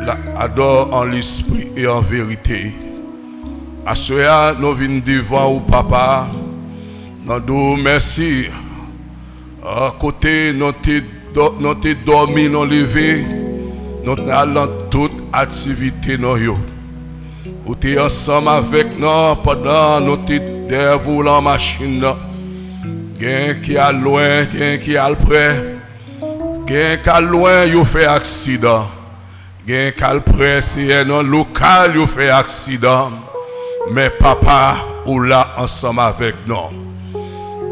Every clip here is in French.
la adore en l'esprit et en vérité. À cela, nous venons devant au papa. Nous disons merci. À côté, nous sommes dormi, nous levé. Nous allons toute activité. Nous sommes ensemble avec nous pendant nous sommes derrière la machine. Quelqu'un qui est loin, quelqu'un qui est près. Quelqu'un qui est loin, il fait accident. Quelqu'un qui est près, c'est un local, il fait accident. Mais papa, ou là ensemble avec nous.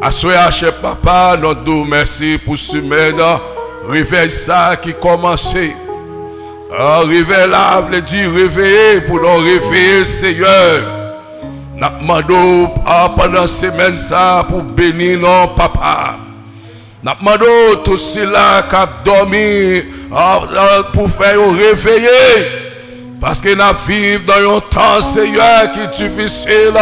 À ce moment, papa, nous disons merci pour ce semaine. Réveil ça qui commence. Réveil là, veut dire réveiller pour nous réveiller, Seigneur. Nous demandons pendant semaine ça pour bénir nos papa. Nous demandons tout cela qui a dormi pour faire réveiller. Parce que nous vivons dans un temps, Seigneur, qui est difficile.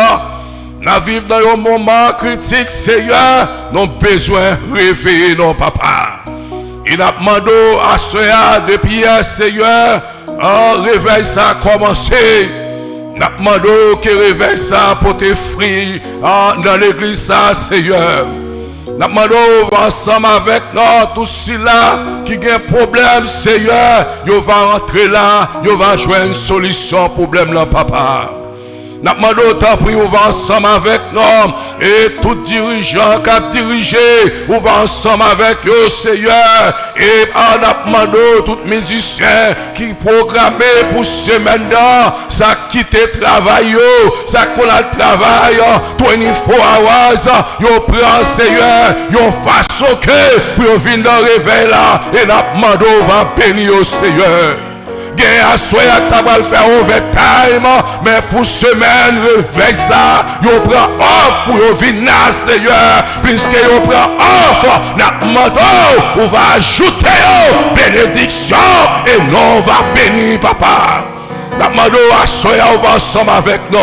Nous vivons dans un moment critique, Seigneur. Nous avons besoin de réveiller nos papas. Et nous demandons à ceux depuis hier, Seigneur, réveil ça a commencé. Nous demandons que réveil ça pour tes fruits dans l'église, ça, Seigneur. Nous demandons ensemble avec nous, tous ceux-là qui ont un problème, Seigneur, ils vont rentrer là, ils vont jouer une solution au problème là, papa. Nous demandons tant pis, on va ensemble avec nous, et tout dirigeant qui a dirigé, on va ensemble avec eux, Seigneur, et nous demandons tout musicien qui programmé pour ce semaine-là, ça quitte le travail, ça qu'on a le travail, 24 hours, ils prennent, Seigneur, ils fassent au cœur, pour venir dans le réveil là, et nous demandons, on va bénir au Seigneur. À soya tabal faire overtime, mais pour semaine réveil ça, yo prend off pour yo venir, Seigneur, puisque yo prend off, n'a demandé, on va ajouter bénédiction et non on va bénir papa. N'a demandé à soya on va ensemble avec nous.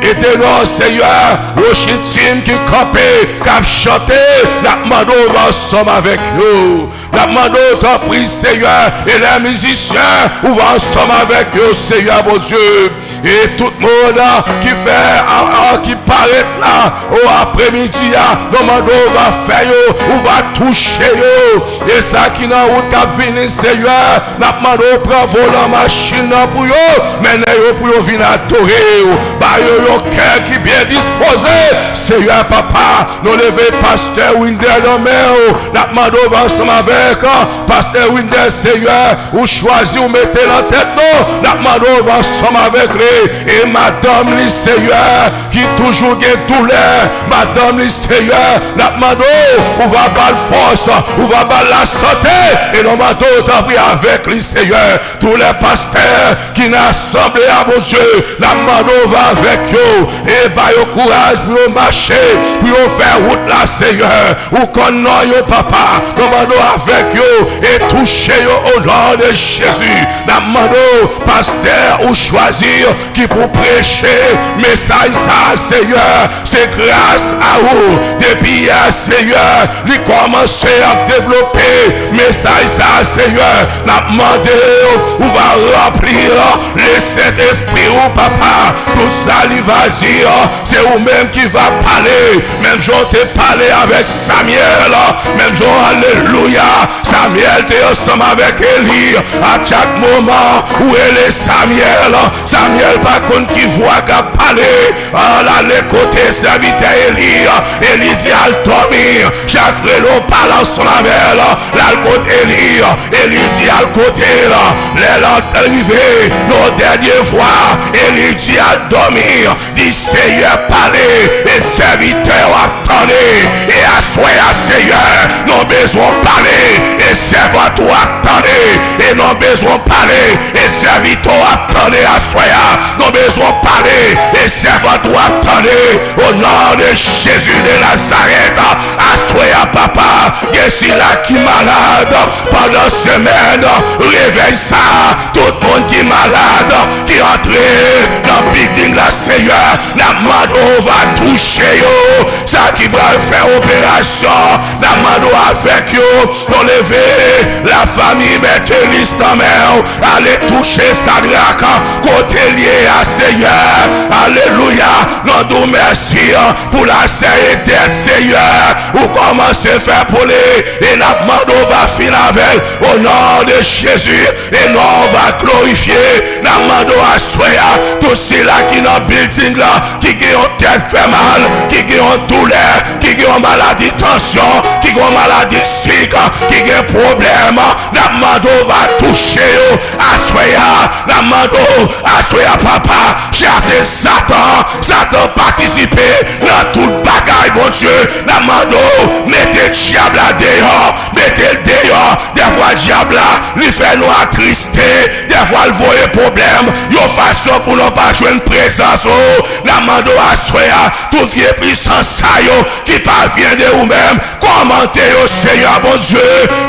Aidez-nous, Seigneur, le chitim qui campait, qui a chanté, la demandons ensemble avec nous. La demandons, t'en prie, Seigneur, et les musiciens, on va ensemble avec eux, Seigneur, mon Dieu. Et tout le monde qui fait, qui paraît là, au après-midi, nous demandons, on va faire, on va toucher, et ça qui n'a route qu'à venir, Seigneur, nous demandons, bravo la machine pour eux, mais pour venir adorer, cœur qui bien disposé, Seigneur papa, nous levons pasteur Winder dans nous demandons ensemble avec pasteur Winder, Seigneur, ou choisi ou mettez la tête nous demandons ensemble avec lui et madame lui, Seigneur, qui toujours gagne douleur, madame lui, Seigneur, demandons, on va battre force, on va battre la santé, et nous demandons d'abri avec lui, Seigneur, tous les pasteurs qui n'ont assemblé à mon Dieu, demandons va avec eux. Et bah yo courage pour marcher, pour faire route là, Seigneur. Ou connaît yo papa, demandons avec yo et toucher yo au nom de Jésus. Demandons pasteur ou choisir qui pour prêcher message ça, Seigneur. C'est grâce à vous depuis hier, Seigneur, lui commencer à développer message ça, Seigneur. Demandons ou va remplir le Saint-Esprit ou papa, tout ça lui va dire, c'est vous-même qui va parler. Même jour t'es parlé avec Samuel, même jour, alléluia, Samuel t'es ensemble avec Élie, à chaque moment où elle est Samuel, Samuel par contre qui voit qu'à parler, là les côtés serviteur Élie, Élie dit à dormir, chaque vélo parle ensemble avec elle, là le côté Élie, Élie dit à côté, les lantes arrivées, nos dernières fois, Élie dit à dormir, dit Seigneur parler et serviteur attendez et assoyez Seigneur, nous besoin parler et serviteur attendez et nous besoin parler et serviteur attendez assoyez, nous besoin parler et serviteur attendez au nom de Jésus de Nazareth, assoyez papa, qu'est-ce là qui malade pendant semaine, réveille ça, tout le monde qui malade, qui entre dans le building la Seigneur, la mando va toucher yo. Ça qui va faire opération, la mando avec yo. On lever la famille, mettre liste en main. Allez toucher Sadrach, côté lié à Seigneur. Alléluia. Nous nous merci pour la sérénité, Seigneur. Ou commencez à faire pour les. Et la mando va finir avec au nom de Jésus. Et nous on va glorifier la mando à soya. Tous ceux-là qui dans le building là, qui ont tête fait mal, qui ont douleur, qui ont maladie tension, qui ont maladie sick, qui ont problème, la mando va toucher à soya. La mando à soya papa, chasser Satan participer dans toute bagaille, mon Dieu. La mando, mettez le diable là dehors, mettez le dehors. Des fois le diable là, lui fait nous attrister, des fois le voyer problème, il y a façon pour nous pas jouer une présence. La mando à soya, tout vieux puissance ça yo, qui parvient de vous-même, commentez au Seigneur, mon Dieu.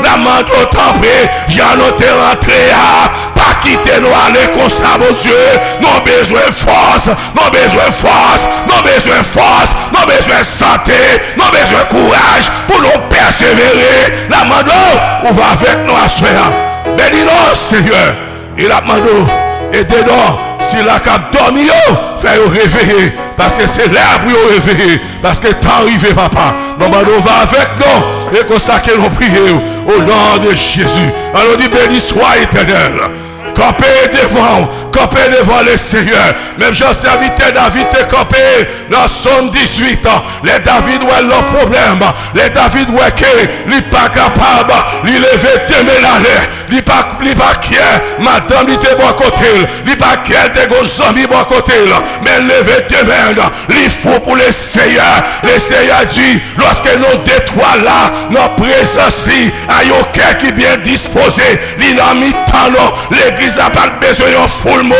La mando tempé, j'en ai rentré à, pas quitter nous aller comme ça, mon Dieu. Nous besoin de force, nous besoin de force, nous besoin de force, nous besoin de santé, nous besoin de courage pour nous persévérer. La mando, on va avec nous à soya. Bénis-nous, Seigneur. Et la mando, aidez-nous. Si la cap dormi, fais réveiller. Parce que c'est l'air pour vous réveiller. Parce que temps arrivé, papa. Nous va avec nous. Et comme ça que nous prions au nom de Jésus. Alors dit béni soit éternel. Campé devant le Seigneur. Même j'ai serviteur David te campé dans Somme 18 ans. Les David ont leur problème. Les David ont que n'est pas capable de lever demain l'air. Il pas qui madame il te bon côté. Il pas qui est des amis bon côté. Mais lever demain, il faut pour le Seigneur. Le Seigneur dit lorsque nous détruisons là, notre présence a aucun qui bien disposé. Il n'a mis tant l'église n'a pas besoin de full monde.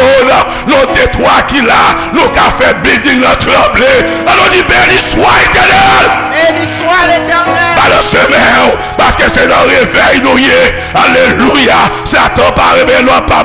Nous détruisons qui là, nous avons fait building notre tremblé. Alors dit béni soit éternel. Béni soit l'éternel. Par le semaine, parce que c'est dans le réveil nous y est. Alléluia. Satan pas rebelle, pas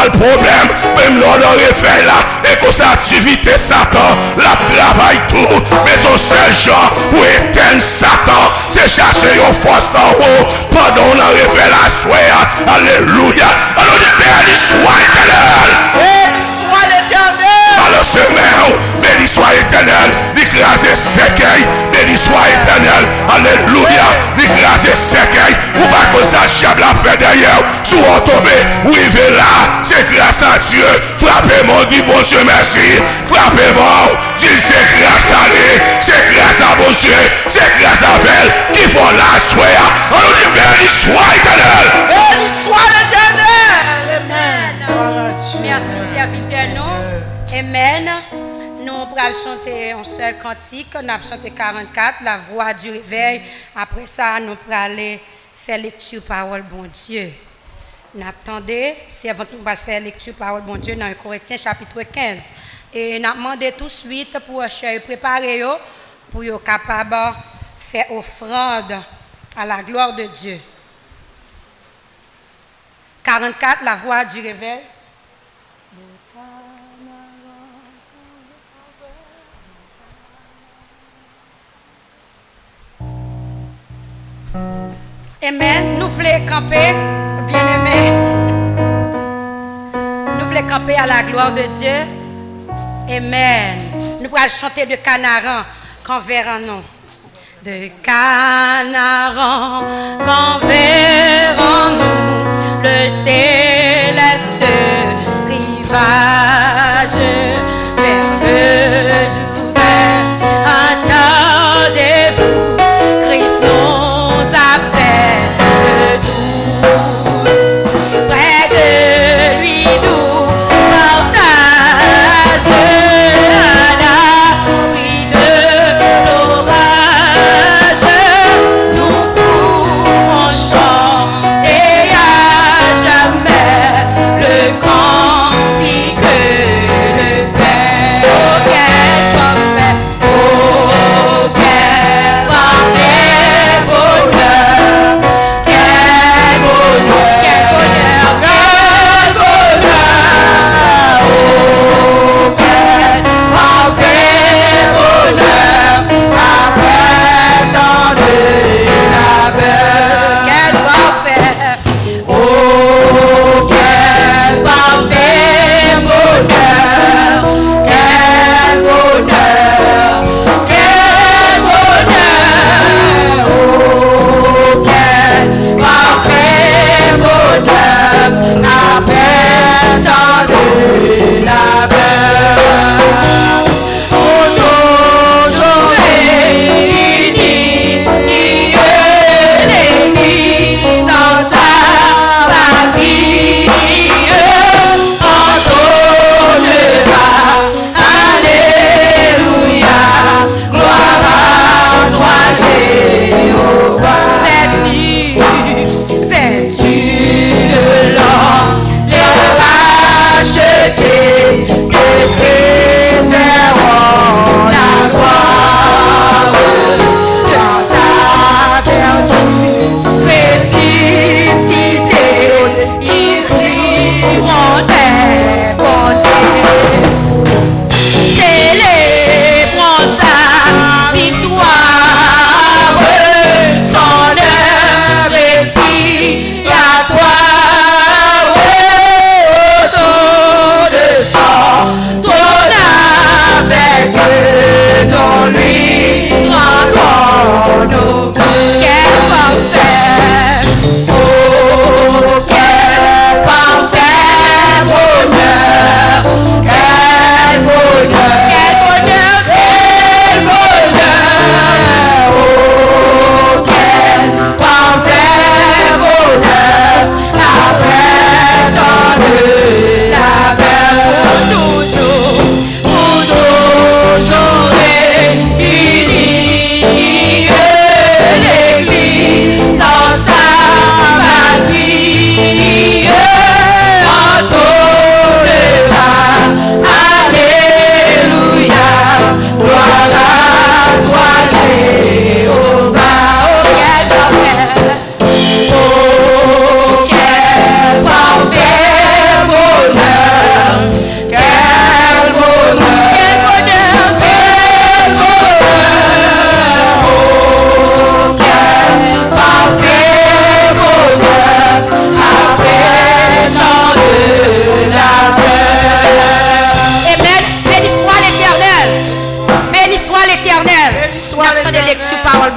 le problème. Même dans le réveil là, et que cette activité Satan, la travaille tout. Mais ton seul genre pour éteindre Satan, c'est chercher une force en haut pendant le réveil la soirée. Alléluia. Alors dit béni soit éternel. Béni soit l'éternel. Par le semaine, béni soit éternel. L'écraser séqueil, béni soit éternel. Alléluia. L'écraser séqueil. Ou pas que ça diable a fait derrière. Sous on tomber, oui, là. C'est grâce à Dieu. Frappez-moi, dit bon Dieu merci. Frappez-moi, dit c'est grâce à lui. C'est grâce à bon Dieu. C'est grâce à elle qui font la soirée. On dit béni soit éternel. Béni soit l'éternel. Amen. Merci, serviteur, nous. Amen. Nous allons chanter un seul cantique. On a chanté 44, la voix du réveil. Après ça, nous allons aller faire lecture parole bon Dieu. Nous attendons, si avant nous allons faire lecture parole bon Dieu dans 1 Corinthiens chapitre 15. Et nous demandons tout de suite pour préparer pour être capable de faire offrande à la gloire de Dieu. 44, la voix du réveil. Amen. Nous voulons camper, bien-aimés. Nous voulons camper à la gloire de Dieu. Amen. Nous allons chanter de Canaran quand verrons-nous. De Canaran quand verrons-nous le céleste rivage vers le Jourdain. Attendez-vous, Christ nous appelle tous. Près de lui nous partage à l'abri de l'orage. Nous pourrons chanter à jamais le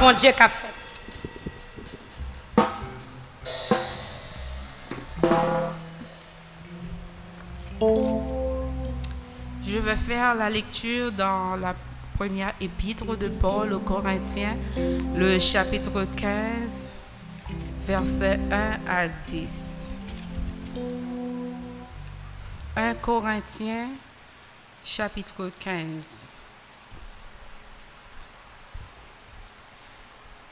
bon Dieu qu'a fait. Je vais faire la lecture dans la première épître de Paul aux Corinthiens, le chapitre 15, versets 1 à 10. 1 Corinthiens, chapitre 15.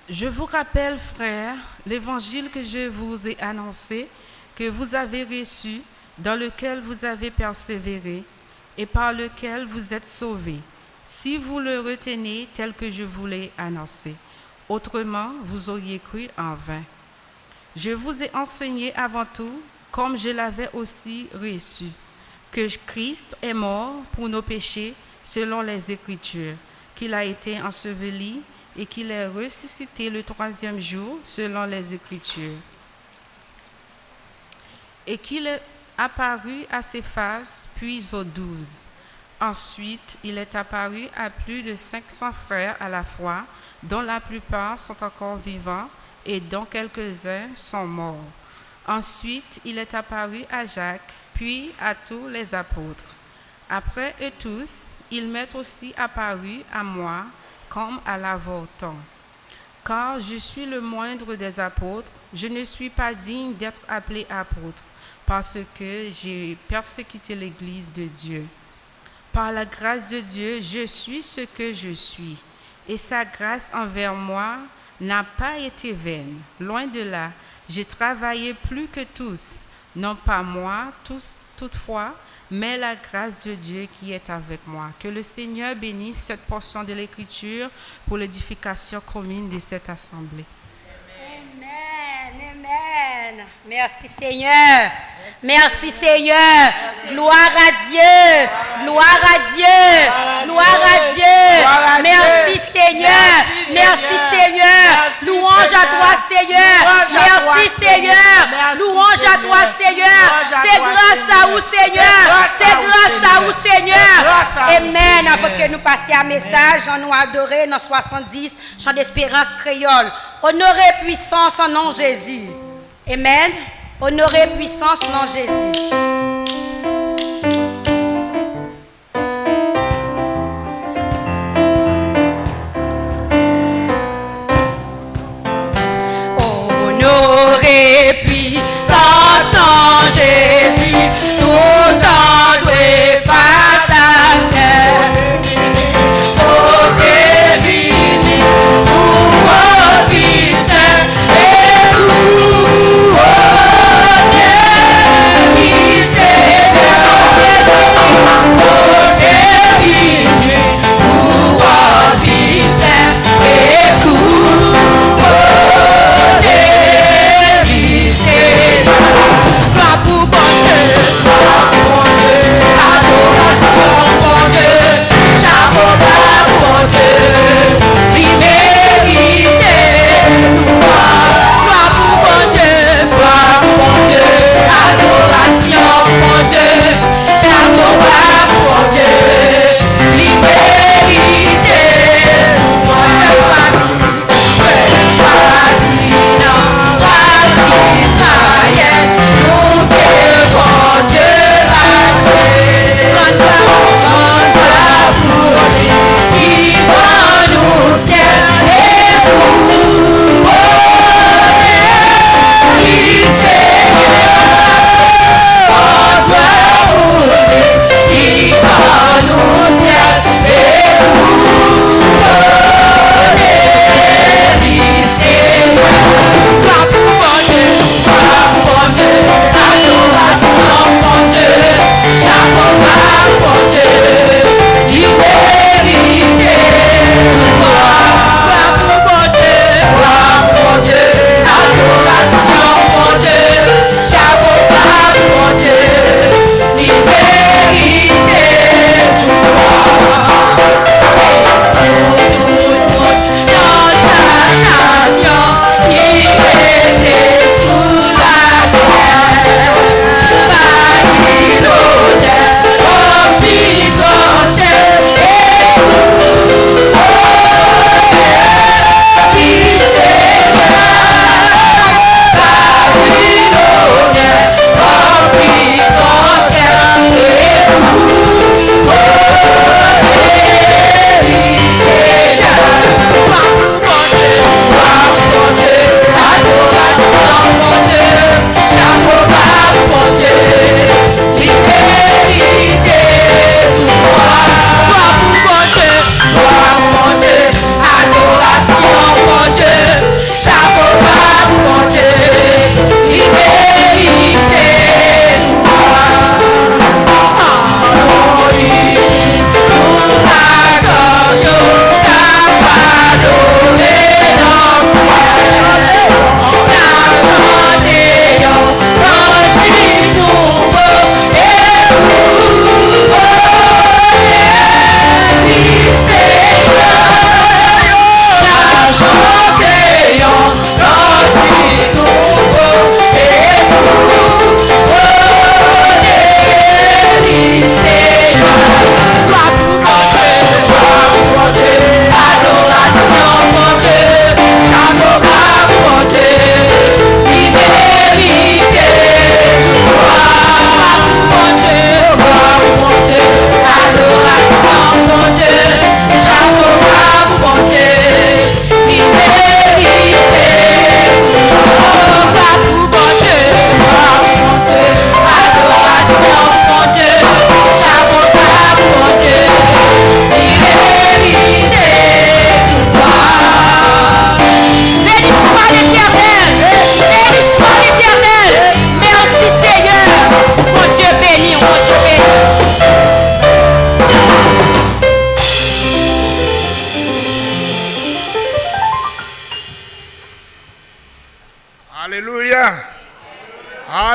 Je vous rappelle, frères, l'évangile que je vous ai annoncé, que vous avez reçu, dans lequel vous avez persévéré et par lequel vous êtes sauvés, si vous le retenez tel que je vous l'ai annoncé. Autrement, vous auriez cru en vain. Je vous ai enseigné avant tout, comme je l'avais aussi reçu, que Christ est mort pour nos péchés selon les Écritures, qu'il a été enseveli et qu'il est ressuscité le troisième jour selon les Écritures, et qu'il est apparu à Céphas, puis aux 12. Ensuite, il est apparu à plus de 500 frères à la fois, dont la plupart sont encore vivants et dont quelques-uns sont morts. Ensuite, il est apparu à Jacques, puis à tous les apôtres. Après eux tous, il m'est aussi apparu à moi, comme à l'avorton. Car je suis le moindre des apôtres, je ne suis pas digne d'être appelé apôtre, parce que j'ai persécuté l'Église de Dieu. Par la grâce de Dieu, je suis ce que je suis, et sa grâce envers moi n'a pas été vaine. Loin de là, j'ai travaillé plus que tous, non pas moi, toutefois, mais la grâce de Dieu qui est avec moi. Que le Seigneur bénisse cette portion de l'Écriture pour l'édification commune de cette assemblée. Amen, amen. Merci Seigneur. Merci Seigneur. Gloire à Dieu. Gloire à Dieu. Gloire à Dieu. Merci Seigneur. Merci Seigneur. Louange à toi Seigneur. Merci Seigneur. Louange à toi Seigneur. C'est grâce à vous Seigneur. C'est grâce à vous Seigneur. Amen. Avant que nous passions à message, on nous adoré dans 70 chant d'espérance créole. Honorez puissance en nom Jésus. Amen. Honorez puissance en nom Jésus. Honorez puissance en Jésus. Tout en doué face à terre. Oh, que vini pour obéisseur et pour Dieu.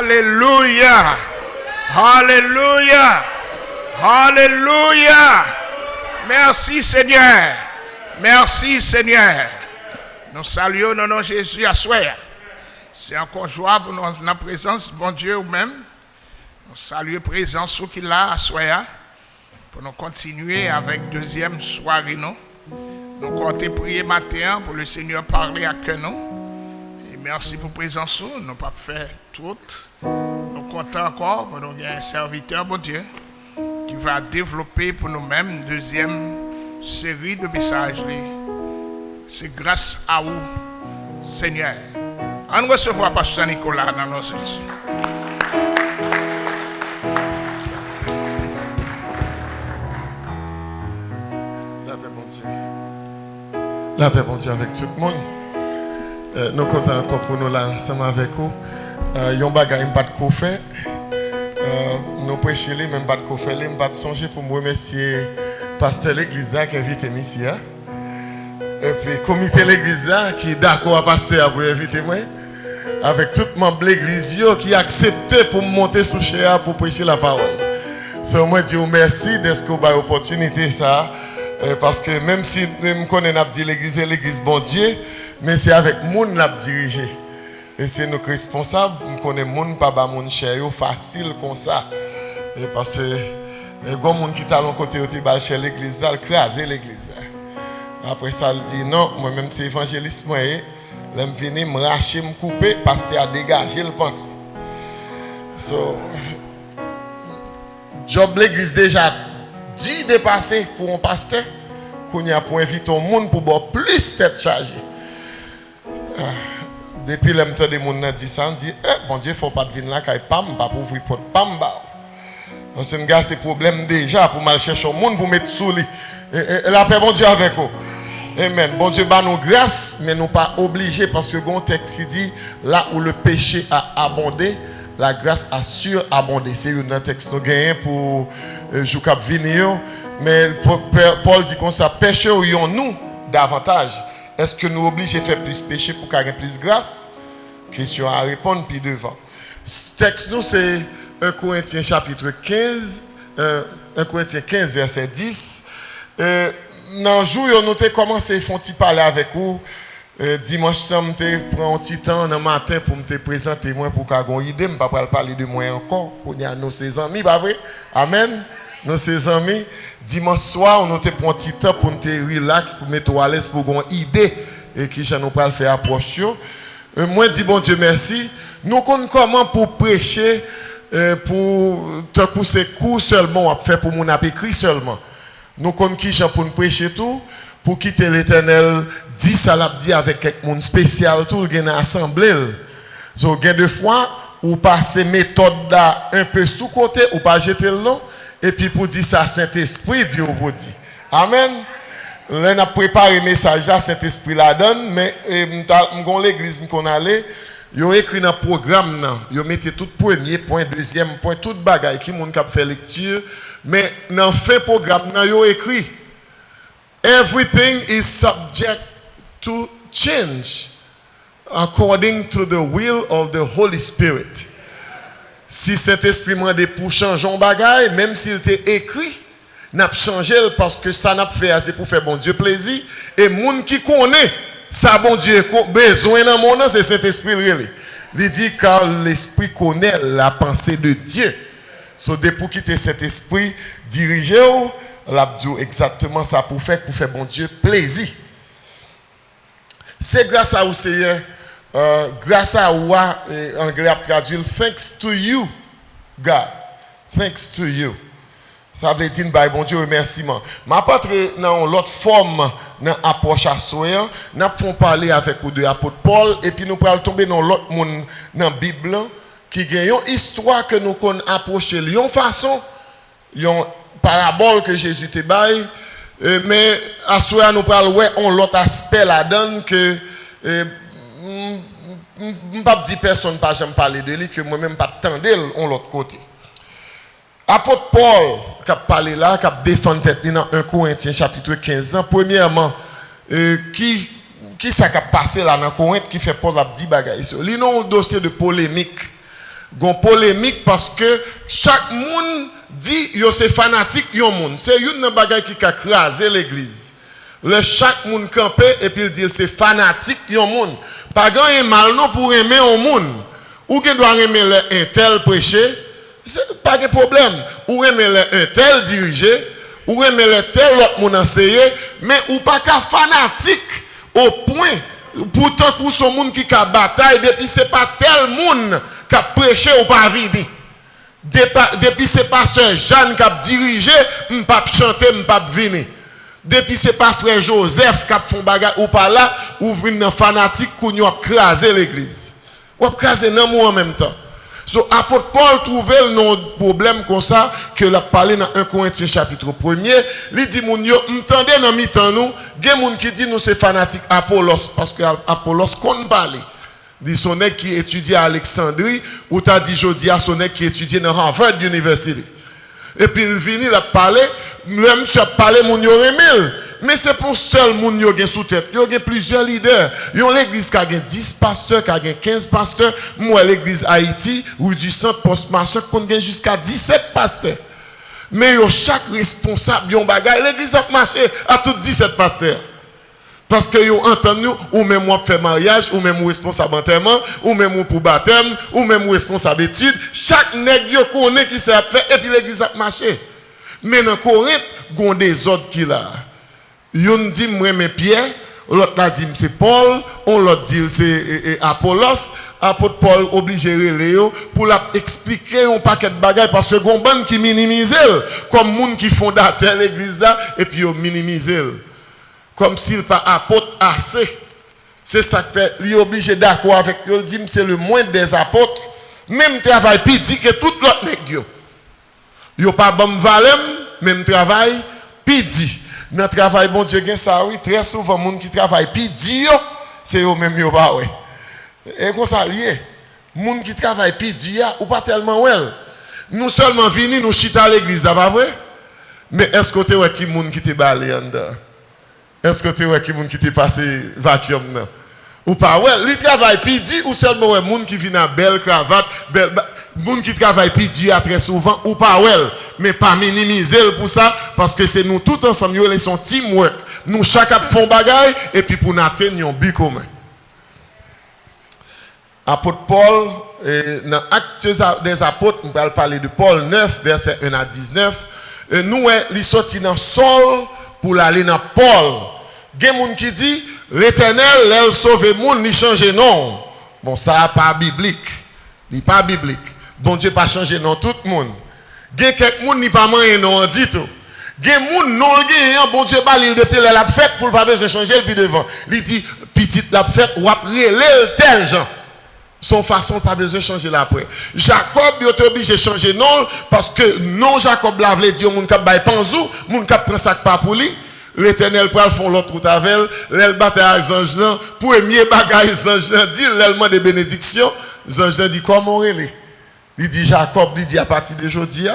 Alléluia. Alléluia. Alléluia. Merci Seigneur. Merci Seigneur. Nous saluons le nom de Jésus à soi. C'est encore joie pour nous la présence, bon Dieu ou même. Nous saluons la présence qu'il a à soi. Pour nous continuer avec deuxième soirée. Nous comptons prier matin pour le Seigneur parler à que nous. Et merci pour la présence. Nous n'avons pas fait tout. Nous comptons encore pour nous un serviteur, bon Dieu, qui va développer pour nous-mêmes une deuxième série de messages. C'est grâce à vous, Seigneur. On recevra Pasteur Nicolas dans nos services. La paix, bon Dieu, avec tout le monde. Nous comptons encore pour nous là, ensemble avec vous. Yon bagay m'pas de fait. Nous prêchons les mêmes pas de fait, les m'pas de songer pour me remercier pasteur l'église qui a invité ici. Et puis comité l'église qui est d'accord à pasteur pour inviter moi. Avec tout le membre de l'église qui a accepté pour me monter sous chéa pour prêcher la parole. So moi dis merci de ce que vous avez l'opportunité ça. Parce que même si je connais l'église bon Dieu, mais c'est avec moun n'a dirigé. Et c'est nous responsables, nous connaissons moun pas ba moun cher facile comme ça. Et parce que les gens qui sont à côté de chez l'église, ils craser l'église. Après ça, il dit non, moi-même c'est évangéliste, moi, je viens me racher, me couper, parce que a dégagé le pensée. So, job l'église déjà dit dépasser pour un pasteur, qu'on y a pour inviter au monde pour avoir plus tête chargée. Depuis le temps des gens dit ça, on dit, bon Dieu, il ne faut pas venir là, car pam, pas pour ouvrir porte, pam, bah. Donc, c'est un gars, c'est problème déjà pour mal chercher au monde, pour mettre sous lui. Et la paix, bon Dieu, avec vous. Amen. Bon Dieu, bah nous grâce, mais nous pas obligés, parce que le texte dit, là où le péché a abondé, la grâce a surabondé. C'est un texte que nous gagnons pour Joukap venir. Mais Paul dit qu'on ça, péché ou nous davantage. Est-ce que nous obligés de faire plus péché pour qu'il y ait plus grâce? Question à répondre puis devant. Ce texte nous c'est 1 Corinthiens chapitre 15, 1 Corinthiens 15 verset 10. Dans le jour où nous avons commencé à parler avec vous, dimanche soir, je prends un petit temps dans le matin pour me présenter moi pour qu'on ait une idée, je ne vais pas parler de moi encore, qu'on y a nos ses amis, pas vrai? Amen. Nos ses amis, dimanche soir, on a pris un petit temps pour nous relax, pour mettre à l'aise, pour qu'on ait une idée et qui nous pas le faire approche. Moi, je dis bon Dieu merci. Nous connaissons comment pour prêcher, pour tant que c'est court seulement, on fait pour mon écrit seulement. Nous connaissons qui pour nous prêcher tout, pour quitter l'Éternel, dit ça l'a dit avec quelqu'un spécial, tout le monde assemblé. So, gain de fois, ou passer méthode un peu sous côté, ou pas jeter le long. Et puis pour dire ça, Saint-Esprit dit au body. Amen. Là, on a préparé le message, Saint-Esprit la donne, mais dans l'église qu'on allait, ils ont écrit dans le programme, ils ont mis tout premier point, deuxième point, tout bagaille qui ont fait lecture. Mais dans le fait programme, ils ont écrit everything is subject to change according to the will of the Holy Spirit. Si cet esprit m'a dit pour changer un bagage, même s'il était écrit, n'a pas changé parce que ça n'a pas fait assez pour faire bon Dieu plaisir. Et moun qui connaît ça bon Dieu besoin dans mon nom, c'est cet esprit réel. Il dit car l'esprit connaît la pensée de Dieu. So pour quitter cet esprit dirigé, l'abdou exactement ça pour faire bon Dieu plaisir. C'est grâce à vous Seigneur. Grâce à vous, anglais a traduit, thanks to you, God. Thanks to you. Ça veut dire, bon Dieu, remerciement. Mais pas dans l'autre forme, dans l'approche à soi, nous pouvons parler avec vous de l'apôtre Paul, et puis nous pouvons tomber dans l'autre monde, dans la Bible, qui a une histoire que nous connaissons approcher, une façon, une parabole que Jésus te baille, mais à soi, nous pouvons voir l'autre aspect là-dedans que. Je ne peux pas dire personne pas jamais parler de lui que moi-même pas tendre de l'autre côté. Apôtre Paul qui a parlé là, qui a défendu tête dans 1 Corinthiens chapitre 15. Premièrement, qui ça qui a passé là dans Corinthe qui fait Paul a dit bagaille. Il y a un dossier de polémique gon polémique parce que chaque monde dit yo c'est fanatique yon monde. C'est une bagay qui a crasé l'église. Le chaque monde campé et puis il dit c'est fanatique yon monde. Pas grand mal non pour aimer un monde. Ou qui doit aimer un tel prêcher, c'est pas de problème. Ou aimer un tel diriger, ou aimer le tel autre monde enseigner, mais ou pas qu'à fanatique au point pourtant que son monde qui a bataille depuis c'est pas tel monde qui a prêché ou pas vini. Depuis c'est pas sœur Jeanne qui a dirigé, m'pas chanter, m'pas venir. Depuis c'est pas frère Joseph qui a fait bagarre ou pas là, ou vinn fanatique qui a crasé l'église. Ou a crasé nan mou en même temps. So apôtre Paul trouvait un problème comme ça que l'a parlé dans 1 Corinthiens chapitre 1er, il dit moun yo m'tendez dans mi-temps nous, gen moun qui dit nous c'est fanatique Apollos parce que Apollos kon parler. Dit son nèg qui étudie à Alexandrie ou t'a dit jodi à son nèg qui étudie dans Harvard University. Et puis il vient la parler, le monsieur a parlé moun yo remel. Mais c'est pour seul moun yo gen sous tête. Yo gen plusieurs leaders. Yon l'église qui a gen 10 pasteurs, qui a gen 15 pasteurs. Moi l'église Haïti ou du centre post-marché qu'on gen jusqu'à 17 pasteurs. Mais yo chaque responsable yon bagay l'église a marché à tout 17 pasteurs. Parce que yo entend nous ou même moi faire mariage ou même responsable enterrement ou même pour baptême ou même responsable études, chaque nèg yo connaît qui ça fait et puis l'église a marché. Mais dans Corinthe, gon des autres qui là. Yon dit moi mes Pierre, l'autre là dit c'est Paul, on l'autre dit c'est Apollos, apôtre Paul obligé Léo pour la expliquer un paquet de bagages parce que gon ban qui minimise comme moun qui fondateur l'église là et puis yo minimiser comme s'il pas apôtre assez. C'est ça que fait, il est obligé d'accord avec eux, il dit c'est le moins des apôtres, même travail puis dit que tout l'autre nèg yo. Yo pas bon valem, même travail puis dit. Dans travail bon Dieu gen ça oui, très souvent moun qui travaille puis dit c'est eux même yo pas ouais. Et comme ça lié. Moun qui travaille puis dit ou pas tellement well. Nous seulement vini nous chita à l'église, ça pas vrai? Mais est-ce que tu vois qui moun qui te balé en dedans? Est-ce que tu vois qui moun qui te passé vacuum là? Ou pas ouais, il travaille puis dit ou seulement ouais moun qui vient en belle cravate, moun qui travaille puis dit très souvent ou pas ouais, mais pas minimiser pour ça parce que c'est nous tous ensemble nous sont teamwork. Nous chacun font bagaille et puis pour atteindre un but commun. Apôtre Paul dans Actes des apôtres, on va parler de Paul 9 verset 1 à 19. Nous il sorti dans Saul pour aller dans Paul. Gen moun qui dit l'Éternel l'a sauvé moun ni changer non. Bon ça pas biblique. Ni pas biblique. Bon Dieu pas changer non tout le monde. Gen quelques moun ni pas man non dit tout. Gen moun non gen bon Dieu ba l'île depuis la fête pour pas besoin changer le puis devant. Il dit petite la fête ou après tel gens. Son façon pas besoin changer l'après. Jacob il était obligé de changer non parce que non Jacob la veut dire moun k'ap bay panzou, moun k'ap prend sac pas pour lui. L'Éternel pral font l'autre route avec elle bataille les anges là premier bagage les anges là dit l'élément de bénédiction les anges dit comment relé il dit Jacob il dit à partir de aujourd'hui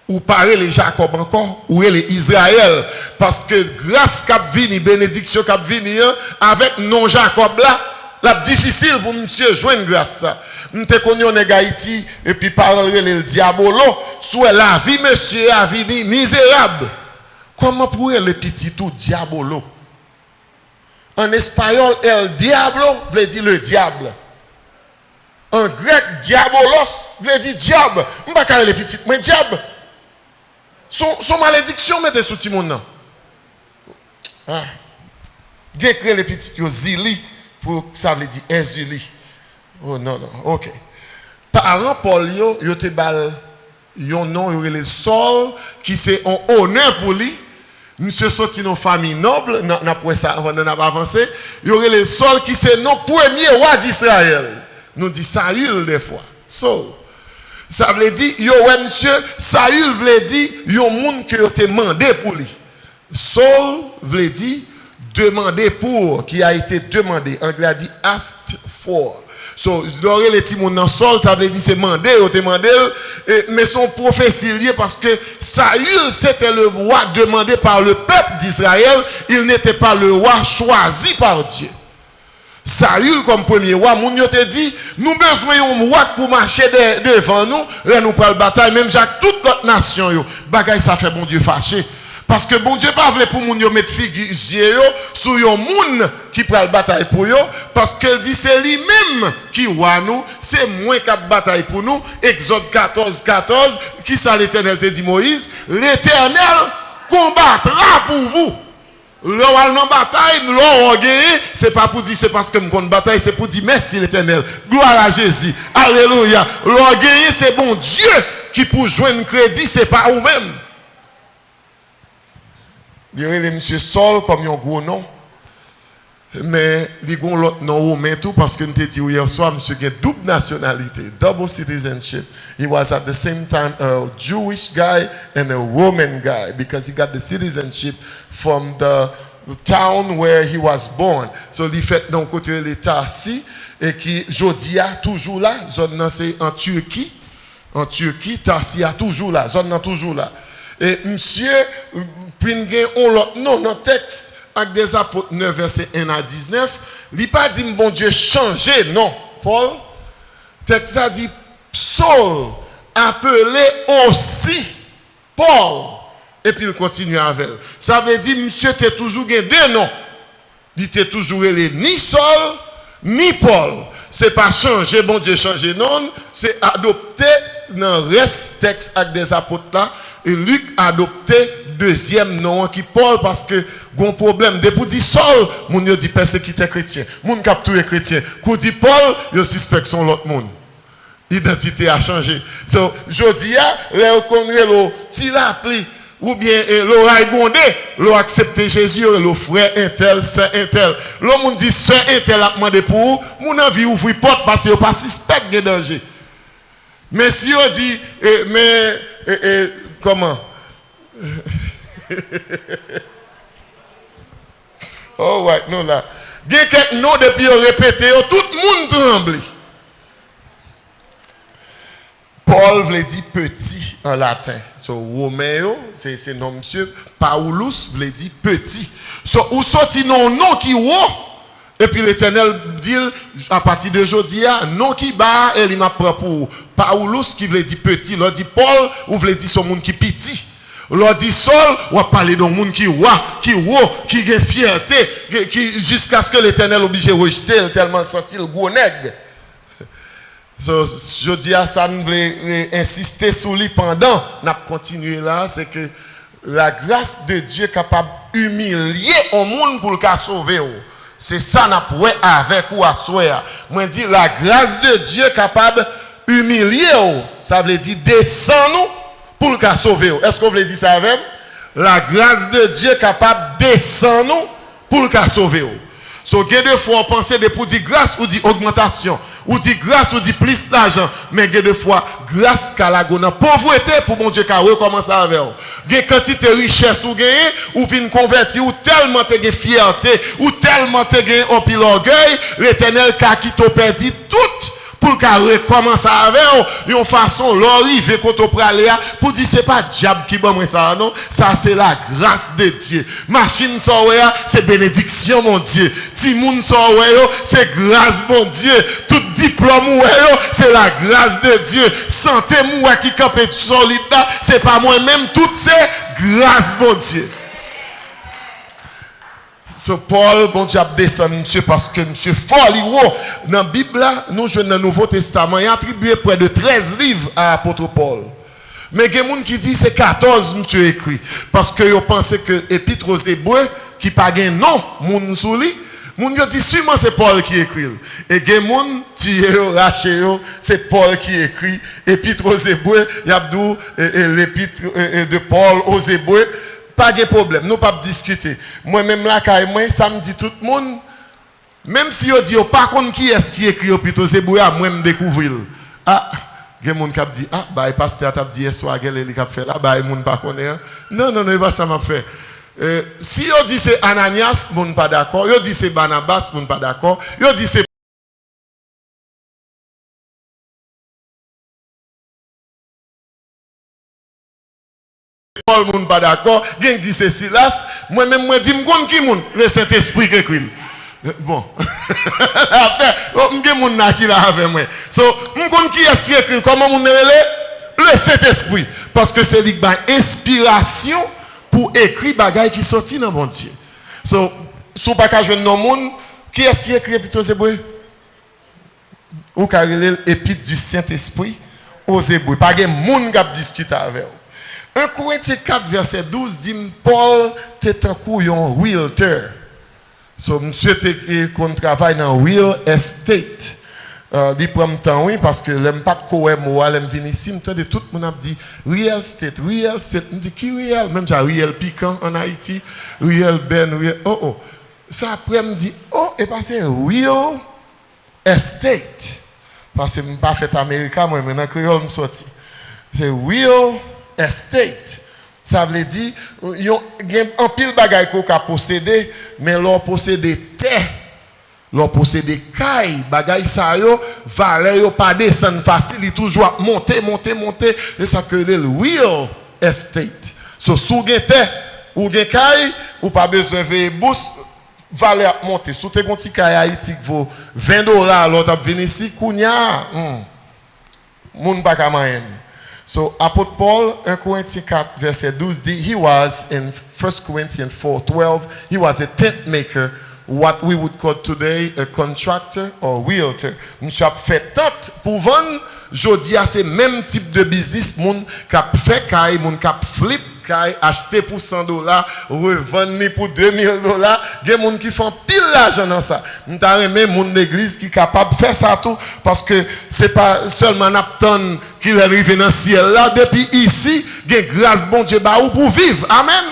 ou parler les Jacob encore ou les Israël parce que grâce cap vini bénédiction cap vini avec non Jacob là la difficile pour monsieur joindre grâce ça m'te connu en Haïti et puis parler le diabolo soit la vie monsieur a vini misérable. Comment pourrait le petit tout diabolo? En espagnol, el diablo veut dire le diable. En grec, diabolos veut dire diable. Je ne vais pas le petit, mais diable. Son malédiction mettez sous Timon. Vous créé les petits zili pour ça veut dire ezuli. Oh non, ok. Parents Paul yo te bal yon nom yon le sol qui c'est un honneur pour lui. Monsieur sorti dans famille noble, après ça, on a avancé. Il y aurait le sol qui c'est non premier roi d'Israël. Nous dit Saül des fois. So, ça veut dire, yo ouais monsieur, Saül veut dire, yon moun que te demandé pour lui. Saul veut dire, demander pour, qui a été demandé. Anglais a dit asked for. So, d'oreille les timons dans sol, ça veut dire c'est mandé, mais son prophétie lié parce que Saül c'était le roi demandé par le peuple d'Israël, il n'était pas le roi choisi par Dieu. Saül comme premier roi, moun yo te dit, nous besoin d'un roi pour marcher devant nous, là nous prenons bataille, même Jacques, toute notre nation, yo, bagay ça fait bon Dieu fâché. Parce que bon Dieu pas voulu pour moun yo mettre figure sur yon moun qui prend bataille pour yo, parce que dit c'est lui-même qui roi nous, c'est moins qu'à bataille pour nous. Exode 14, 14, qui ça l'Éternel te dit Moïse, l'Éternel combattra pour vous. L'on en bataille, l'on gagné, c'est pas pour dire c'est parce que nous avons bataille, c'est pour dire merci l'Éternel. Gloire à Jésus. Alléluia. L'on gagné, c'est bon Dieu qui pour jouer un crédit, c'est pas vous-même. Dirait les monsieur Saul comme un gros nom. Mais il y a l'autre nom romain tout parce que nous avons dit hier soir, monsieur a double nationalité, double citizenship. He was at the same time a Jewish guy and a Roman guy because he got the citizenship from the town where he was born. So il fait donc côté l'état si et qui Jodia toujours là, zone c'est en Turquie. En Turquie, Tarsia toujours là, zone toujours là. Et monsieur Pringue on l'autre non dans texte avec des apôtres 9 verset 1 à 19, il pas dit bon Dieu changer non, Paul. Texte a dit Saul appelé aussi Paul et puis il continue avec. Ça veut dire monsieur t'es toujours gagné deux noms. Il t'es toujours ni Saul ni Paul. C'est pas changer bon Dieu changer non, c'est adopter dans le reste texte avec des apôtres là. Et Luc a adopté deuxième nom qui Paul parce que gon problème depuis dit Saul moun yo dit persécuté chrétien moun capturé chrétien kou dit Paul yo suspect son l'autre monde identité a changé so jodia le connaît le ti l'appli ou bien le raïgonde le accepter Jésus le frère intel sœur intel le monde dit sœur intel a demandé pour moun envie ouvrir porte parce que pas suspect de danger mais si on dit comment oh ouais, non là. Il y a quelques noms depuis répété, tout le monde tremble. Paul veut dire petit en latin. So Roméo, c'est nom monsieur. Paulus veut dire petit. So ou sorti non qui haut. Et puis l'Éternel dit à partir de aujourd'hui, non qui bas, et il m'a pris pour Paulus qui veut dire petit. Il dit Paul ou veut dire son monde qui petit. L'on dit Saul, on va parler d'un monde qui roi, qui a fierté, qui jusqu'à ce que l'Éternel oblige de rejeter tellement senti le gros nègre. So, je dis à ça, nous voulons insister sur lui pendant, n'a continué là, c'est que la grâce de Dieu est capable d'humilier au monde pour le cas sauver. C'est ça n'a pas avec ou à soi. Moi dis la grâce de Dieu est capable d'humilier. Ça veut dire descendre nous pour le cas sauver. Est-ce qu'on veut dire ça avec? La grâce de Dieu est capable de descendre nous pour le cas sauver. So, il y a des fois, on pense pour dire grâce ou dire augmentation, ou dire grâce ou dire plus d'argent, mais il y a des fois, grâce qu'à la pauvreté pour mon Dieu, car recommencer avec vous. Il y a quantité de richesse ou gagné, ou vient convertir, ou tellement de fierté, ou tellement de un pile orgueil, l'Éternel qui t'a perdu tout. Pour qu'elle recommence avec une façon l'orive quand on prend pour dire c'est pas diable qui bon ça non ça c'est la grâce de Dieu machine soya c'est bénédiction mon Dieu timoun soya c'est grâce mon Dieu tout diplôme c'est la grâce de Dieu santé moi qui campe solide c'est pas moi même toutes ces grâce mon Dieu. So Paul, bon Dieu, descend, monsieur, parce que monsieur fort, dans la Bible, nous jouons dans le Nouveau Testament, il a attribué près de 13 livres à l'apôtre Paul. Mais il y a des gens qui disent que c'est 14, monsieur, écrit. Parce que vous pensez que l'épître aux Hébreux, qui n'a pas non, moun souli, moun yo dit sûrement c'est Paul qui écrit. Et il y a des gens qui raché, c'est Paul qui écrit. Épître aux Hébreux, il y a l'épître de Paul aux Hébreux. Pas de problème, nous pas discuter. Moi-même là, ça me dit tout le monde, même si on dit, par contre, qui est-ce qui écrit au plutôt, c'est pour moi me découvrir. Ah, il y a des gens qui disent, ah, bah, le pasteur a dit, soit il a fait là, bah, il y a des gens qui ne connaissent pas. Non, il va ça m'a fait. Si on dit c'est Ananias, on n'est pas d'accord. On dit c'est Barnabas, on n'est pas d'accord. On dit c'est Paul moun pas d'accord, gen dit c'est Silas, moi même moi dis m'gon qui moun, le Saint-Esprit qui écrit. Bon. Après, m'gen moun na qui là avec moi. So, m'konn qui est-ce qui écrit comment moun relé? Le Saint-Esprit parce que c'est lui qui a inspiration pour écrire bagaille qui sorti dans mon Dieu. So, sous pas ka joindre non moun, qui est-ce qui écrit plutôt Hébreu? Ou ka relé l'épître du Saint-Esprit aux Hébreux. Pas gen moun qui a discuté avec vous. 1 Corinthiens 4 verset 12 dit Paul t'es un coup yon realtor. So monsieur qu'on travaille dans real estate. Il prend temps oui parce que l'aime pas quoi moi l'aime venir ici m'entend tout le monde a dit real estate me dit qui real même j'ai real piquant en Haïti real ben real oh ça après me dit oh et passer real estate parce que me pas fait américain moi maintenant créole me sorti c'est real estate. Ça veut dire, il y a un pile bagay qu'on a possédé, mais l'on possède terre, l'on possède caille, bagay ça yo, valeur yo pas descendre facile, il toujours monter, et ça que le real estate. So sous gen terre ou gen caille, ou pas besoin de bourse, valeur monter. Sous te gonti caille Haïti vaut $20, l'autre vient ici, kounya, moun pas kamayen. So, Apostle Paul, 1 Corinthians 4, verset 12, he was, in 1 Corinthians 4:12, he was a tent maker, what we would call today a contractor or realtor. Monsieur a fait tant pour vendre, jodi a c'est même type de business, moun k'ap fait kay, moun k'ap flip kay, acheter pour $100, revendre pour $2000, gen moun qui font pile l'argent dans ça. M'ta remè moun l'église qui capable faire ça tout parce que c'est pas seulement n'attend qu'il arrive dans le ciel là depuis ici, gen grâce bon Dieu ba ou pour vivre. Amen.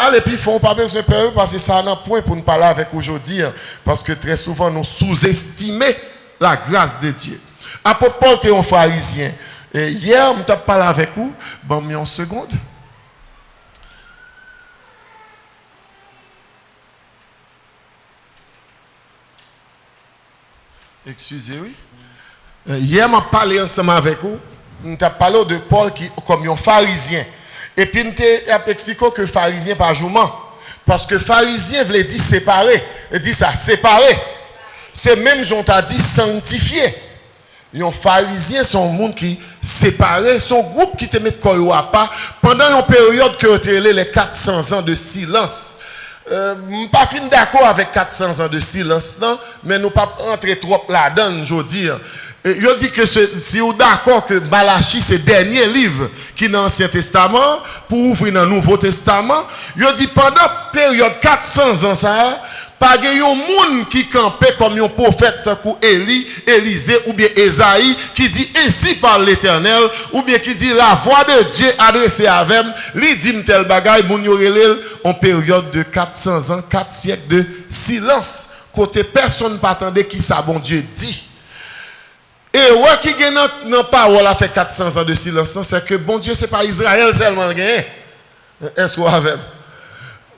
Allez puis font pas besoin de peur parce que ça n'a point pour nous parler avec aujourd'hui parce que très souvent nous sous-estimons la grâce de Dieu. Apôtre Paul était un pharisien. Et hier, je t'ai parlé avec vous. Bon, mais en seconde. Excusez-moi. Hier, je parlé ensemble avec vous. Je t'ai parlé de Paul qui, comme un pharisien. Et puis, je t'ai expliqué que pharisien pas jouement. Parce que pharisien veut dire séparé. Il dit ça, séparé. C'est même, j'en t'a dit, sanctifié. Les pharisiens sont un monde qui séparé, son groupe qui te met de à pas pendant une période que tu les 400 ans de silence. Pas fin d'accord avec 400 ans de silence, non, mais nous pas rentrer trop là-dedans, je veux dire. Je dis que si vous d'accord que Malachie c'est le dernier livre qui est dans l'Ancien Testament pour ouvrir dans le Nouveau Testament, je dis pendant la période 400 ans ça, pas de monde qui campait comme un prophète comme Élie, Élisée ou bien Esaïe qui dit ainsi par l'Éternel ou bien qui dit la voix de Dieu adressée à lui, lui dit tel bagaille moun yo relèl en période de 400 ans, 4 siècles de silence côté personne pas attendait qui ça bon Dieu dit. Et ouais qui gagne non parole a fait 400 ans de silence, c'est que bon Dieu c'est pas Israël seulement gagné. Est-ce qu'on avait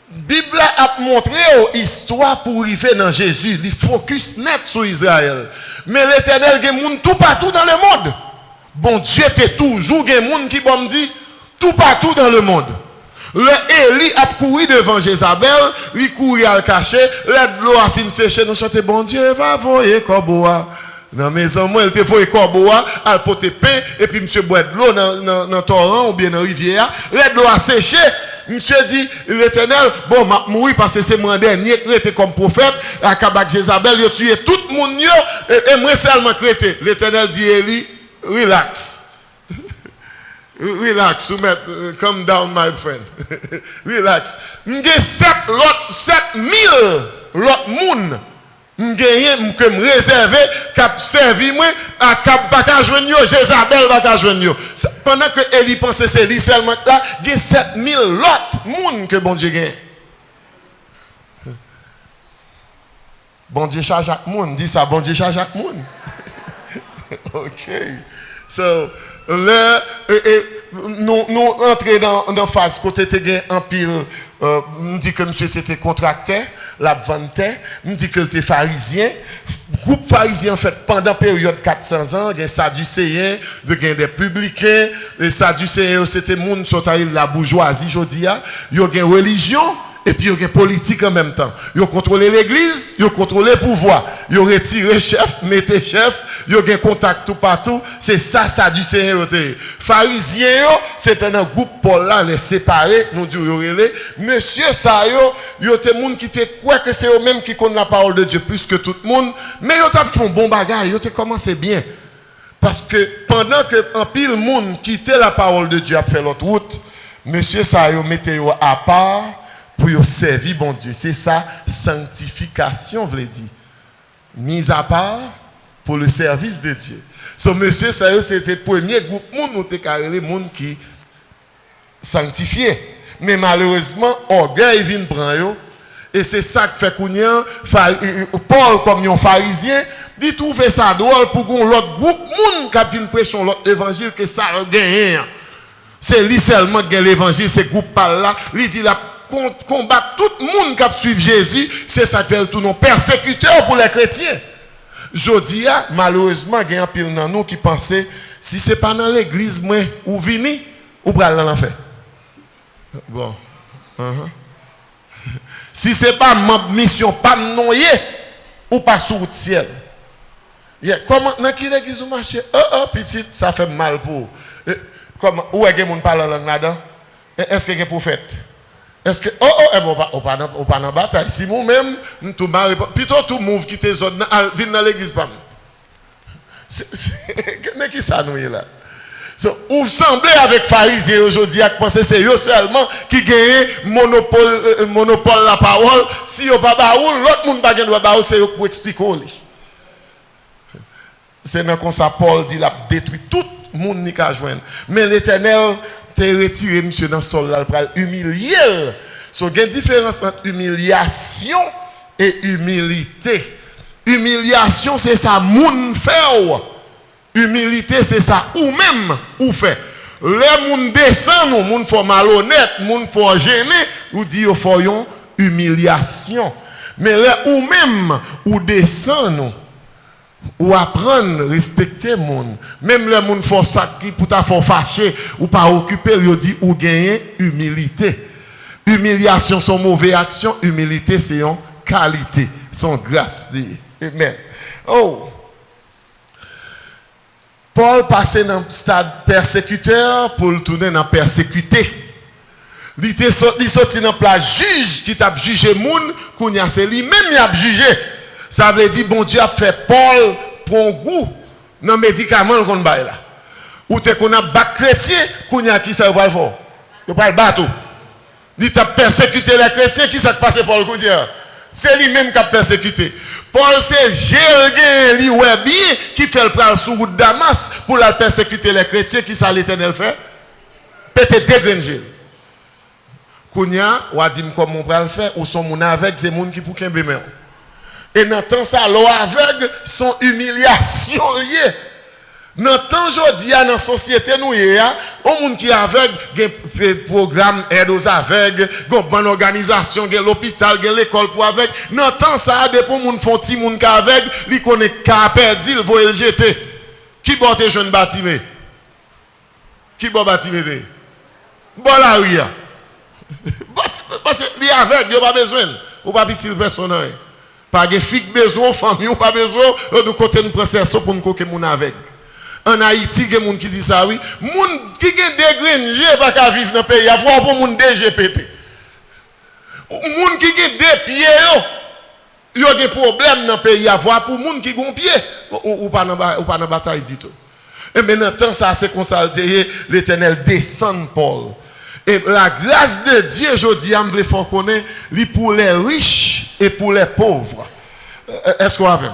Bible a montré l'histoire pour arriver dans Jésus. Il focus net sur Israël. Mais l'Éternel a moun tout partout dans le monde. Bon Dieu t'es toujours gen moun qui bon dit tout partout dans le monde. Le Élie a couru devant Jézabel, il courit à le cacher, l'eau a fini sécher, nous chantons bon Dieu va voyer Koboa. Dans la maison, moi, il te voyait Koboa, elle porte pain, et puis monsieur boit de l'eau dans le torrent ou bien dans la rivière, l'eau a séché. Monsieur dit, l'Éternel, bon, m'a mouru parce que c'est mon dernier créé comme prophète, à Kabak Jézabel, il a tué tout le monde, et moi seulement créé. L'Éternel dit, Élie, relax. Relax, calm down, my friend. Relax. M'gé 7000 l'autre monde. M'gé que me réserver cap servi moi à cap baka joindre yo, Jézabel baka joindre yo. Pendant que Élie pensait c'est lui seulement là, il y a 7000 l'autre monde que bon Dieu gagne. Bon Dieu charge chaque monde, dit ça, bon Dieu charge chaque monde. OK. So nous entrer dans phase côté te gain en pile me dit que monsieur c'était contracteur la vente me dit que était pharisien groupe pharisien en fait pendant période 400 ans gain sadducéens de gain des publicains les sadducéens c'était monde sorti la bourgeoisie jodi a yo gain religion et puis il y a politique en même temps. Ils ont contrôlé l'église, ils ont contrôlé le pouvoir. Ils ont retiré chef, mettez chef, ils ont contact tout partout. C'est ça, Sadducéens. Pharisiens, c'est un groupe pour là, les séparer, nous disons, monsieur ça, ils ont des gens qui te croient que c'est eux-mêmes qui connaissent la parole de Dieu plus que tout le monde. Mais ils ont fait un bon bagage, ils ont commencé bien. Parce que pendant que un pile monde quittait la parole de Dieu, a fait l'autre route, monsieur ça, ils mettez à part. Pour servir bon Dieu. C'est ça, sanctification, veut dire. Mise à part pour le service de Dieu. So, monsieur, ça c'était le premier groupe de monde qui sanctifié. Mais malheureusement, orgueil vient prendre. Et c'est ça que fait Paul, comme un pharisien, dit trouver ça drôle pour l'autre groupe monde qui vient prêcher l'autre évangile que ça gagne. C'est lui seulement qui gagne l'évangile, ce groupe par là. Il dit la combattre tout le monde qui suit Jésus, c'est ça que tout nos persécuteurs pour les chrétiens. Jodi a malheureusement il y a un pile dans nous qui pensaient si c'est pas dans l'église moi ou vini ou pral dans l'enfer. Bon. Si c'est pas ma mission pas noyer ou pas sous le ciel. Comment dans qui l'église ou marcher petit ça fait mal pour comment où est que moun parle langue là-dedans? Est-ce que y a prophète? Est-ce que on pas dans bataille si nous même tout plutôt tout move quitter zone vinn dans l'église pas mais qui ça nous là ou semblez avec pharisiens aujourd'hui à penser c'est eux seulement qui gagne monopole la parole si on pas baoul l'autre monde pas gagne droit baoul c'est pour expliquer c'est dans comme ça Paul dit l'a détruit tout monde ni ka joindre mais l'Éternel t'es retiré monsieur dans sol là pour humilier. So il y a une différence entre humiliation et humilité. Humiliation c'est ça moun fait. Humilité c'est ça ou même ou fait. Les moun descend nous, moun faut malhonnête, moun faut gêner, ou dit yo faut yon humiliation. Mais les ou même ou descend nous ou apprendre respecter moun même le moun faut ça qui pour ta faut fâcher ou pas occuper lui dit ou gagner humilité. Humiliation son mauvaise action, humilité c'est une qualité, son grâce. Amen. Oh. Paul passait dans le stade persécuteur pour le tourner dans persécuté. Il sorti dans place juge qui t'a jugé moun, kounya c'est lui même il a jugé. Ça veut dire bon Dieu a fait Paul prend goût dans médicament qu'on bail là. Ou te qu'on a battre chrétien, kounya qui ça va le faire. Il pas le battre. Il t'a persécuté les chrétiens, qui s'est passé Paul Koudia? C'est lui-même qui a persécuté. Paul c'est Gélgen, lui ouais bien, qui fait le pral sous route Damas pour la persécuter les chrétiens, qui ça l'Éternel fait? Peut-être dégrenger. Kounia, ou a dit comme mon pral fait, ou son moun avec, c'est moun qui pour qu'un bémé. Et dans temps ça, l'eau aveugle, son humiliation liée. Dans le temps aujourd'hui, dans la société, nous, il y a un monde qui est aveugle, il y a un programme aide aux aveugles, il y a une bonne organisation, il y a l'hôpital, il y a l'école pour aveugles. Dans le temps, ça, des gens qui font petit monde qui est aveugle, ils connaissent qu'à perdu, ils vont le jeter. Qui boit tes jeunes bâtiments? Qui boit bâtiments? Bon, la rue. Parce que les aveugles, ils n'ont pas besoin. Ou pas petit personne. Pas de filles besoin, famille, ou pas besoin, de côté de processus pour nous coquer mon aveugle. En Haïti, il y a des gens qui disent ça, oui. Les gens qui ont des grenges, pas qu'à vivre dans le pays, il y a des gens DGPT. Les gens qui ont des pieds, il y a des problèmes dans le pays, il y a pour les gens qui ont des pieds, ou pas dans la bataille du tout. Et maintenant, ça, c'est comme ça, l'Éternel descend Paul. Et la grâce de Dieu, je dis, je veux connaître, pour les riches et pour les pauvres. Est-ce qu'on a vu?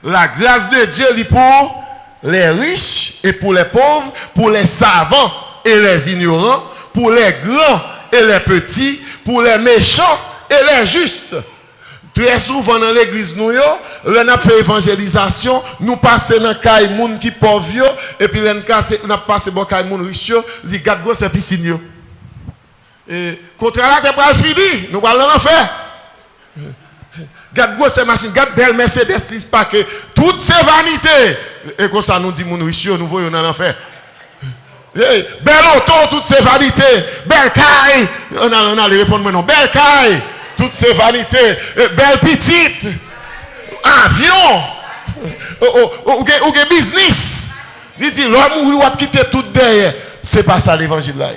La grâce de Dieu, pour les riches et pour les pauvres, pour les savants et les ignorants, pour les grands et les petits, pour les méchants et les justes. Très souvent dans l'église, nous avons fait évangélisation, nous passons dans les gens qui sont pauvres, et puis nous passons dans les gens riches, nous disons, garde c'est piscine. Et contraire là, tu pas fini, nous allons en faire. Garde grosse machine, garde belle Mercedes, pas que toutes ces vanités. Et comme ça nous dit mon riche, nous voyons dans l'enfer. Hey, belle auto, toutes ces vanités. Belle caille. On a répondre maintenant. Belle caille, toutes ces vanités. Belle petite. Avion. Ou business. Il dit, l'homme ou a quitté tout derrière. C'est pas ça l'évangile là.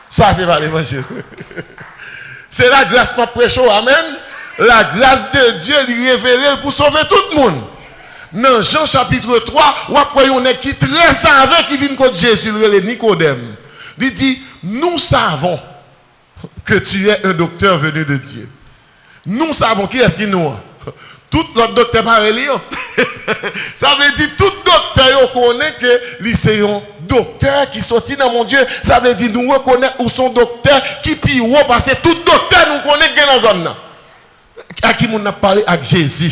Ça, c'est pas l'évangile. C'est la grâce m'a prêché. Amen. La grâce de Dieu lui révélée pour sauver tout le monde. Dans Jean chapitre 3, on a un qui très savant qui vient contre Jésus, le Nicodème. Il dit, nous savons que tu es un docteur venu de Dieu. Nous savons qui est-ce qui nous a. Tout l'autre docteur pareil. Ça veut dire tout docteur connaît que c'est un docteur qui sortit dans mon Dieu. Ça veut dire nous reconnaître où son docteur qui puis parce que tout docteur nous connaît dans la zone. À qui on a parlé avec Jésus.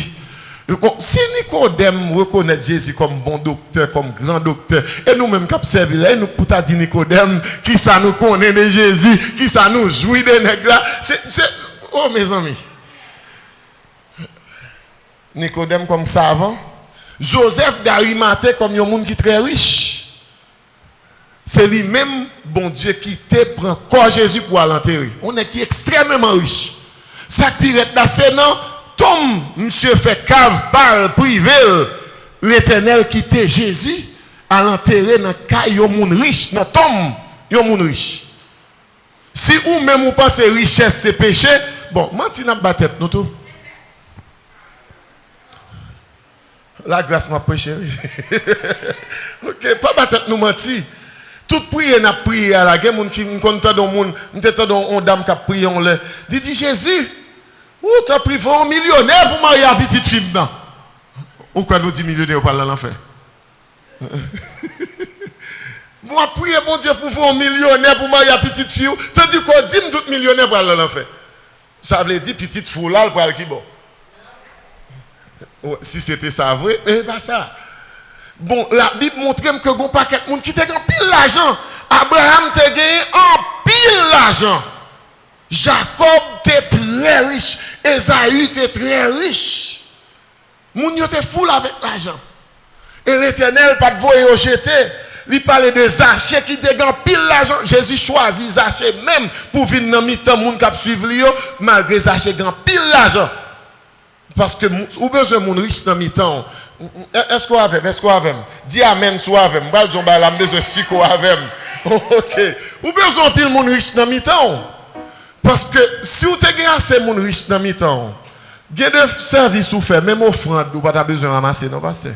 Bon, si Nicodème reconnaît Jésus comme bon docteur, comme grand docteur, et nous-mêmes qui observons là, nous pour dire Nicodème, qui ça nous connaît de Jésus, qui ça nous jouit de nègres là, oh mes amis. Nicodème comme savant, Joseph d'Arimathée comme un monde qui est très riche. C'est lui-même, bon Dieu, qui te prend corps Jésus pour l'enterrer. On est qui est extrêmement riche. Ça qui est là, c'est non. Tom, monsieur fait cave, parle, privé, l'Éternel quitté Jésus à l'enterrer dans le cas de monde riche, dans Tom, yon monde riche. Si ou même vous pensez richesse c'est péché, bon, menti n'a pas tête nous tout. La grâce m'a prêché. OK, pas ba tête nous menti. Tout prier n'a prié à la guerre, moun qui content dans monde, m'était dans on dame qui a prié on le. Dit Jésus, ou t'as pris un millionnaire pour marier une petite fille dedans. Ou quoi nous dit millionnaire par l'enfer. Moi prier bon Dieu pour faire un millionnaire pour marier une petite fille, tandis qu'on dit tout millionnaire pour l'enfer. Ça veut dire petite fille là pour aller qui bon. Si c'était ça vrai, pas ça. Bon, la Bible montre que bon paquet de monde qui te gagne pile l'argent. Abraham te gagne en pile l'argent. Jacob était très riche. Esaü était très riche. Moun yo te foule avec l'argent. Et l'Éternel pas de voyer au jeté. Il parlait de Zachée qui te gagne pile l'argent. Jésus choisit Zachée même pour venir dans mi-temps moun k'ap suivre lui malgré Zachée gagne pile l'argent. Parce que ou besoin moun riche dans mi-temps. Est-ce qu'on avait? Est-ce qu'on avait? Dis amen soit avec. M'bal jon ba la besoin suko avec. OK. Ou besoin pile moun riche dans mi-temps. Parce que si vous avez assez de riches dans mi-temps, il y a des services ou fait, même offrande, vous n'avez pas besoin de ramasser, non, pasteur?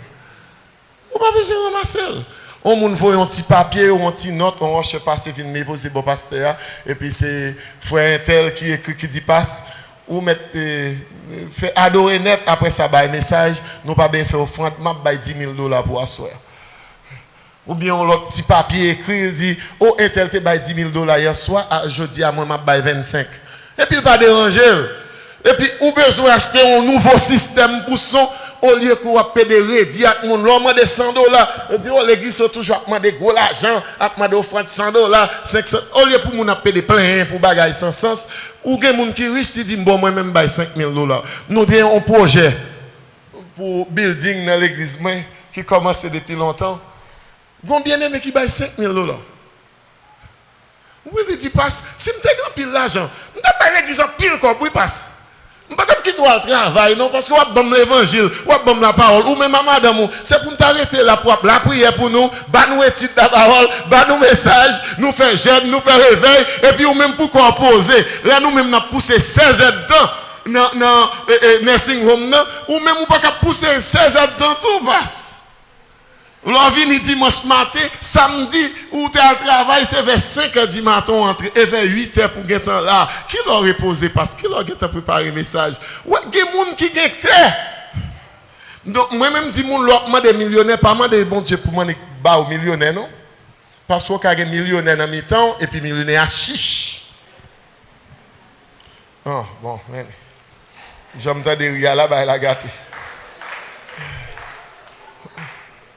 Vous n'avez pas besoin de ramasser. On vous voit un petit papier ou un petit note, on ne sait pas si vous poser bon pasteur, et puis c'est frère tel qui écrit, qui dit passe, ou mettez, fait adorer net, après ça, un message, nous pas bien fait offrande, m'a bail $10,000 pour asseoir. Ou bien on l'autre petit papier écrit, il dit, oh, un tel te bail $10,000 hier soir, jeudi à moi, m'a bail 25. Et puis il pas déranger. Et puis, ou besoin d'acheter un nouveau système pour son, au lieu qu'on va payer des rédits à mon l'homme de $100. Et puis, l'église sont toujours à demander gros l'argent, à demander offrande $100, 500. Au lieu pour mon payer des pleins pour bagaille sans sens, ou gen moun qui riche, qui dit, bon, moi même bail $5,000. Nous avons un projet pour building dans l'église, qui commence depuis longtemps. Combien aimé qui baille $5,000? Oui, il dit, passe, si je te pile l'argent, je ne pas l'église en pile comme oui, passe. Je ne peux pas quitter le travail, non, parce que vous avez l'évangile, vous avez la parole, ou même madame, c'est pour nous arrêter la prière pour nous, nous étudier la parole, nous message, nous faire jeûne, nous faire réveil, et puis ou même pour composer. Là, nous même nous poussé 16 heures dans nursing home, ou même ou pas pousser 16 heures dans tout passe. L'on vient dimanche matin, samedi, où tu es à travail, c'est vers 5 h du matin, entre et vers 8 h pour gagner là. Qui l'a reposé parce qu'il a préparé le message. Ouais, il y a des gens qui sont clairs. Donc, moi-même, je dis, l'autre des millionnaires, pas moi des bon Dieu pour moi, bas aux millionnaires, non? Parce qu'il y a des millionnaires dans mi-temps et puis millionnaires à chiche. Ah, bon, j'entends des rires là-bas, il a gâté.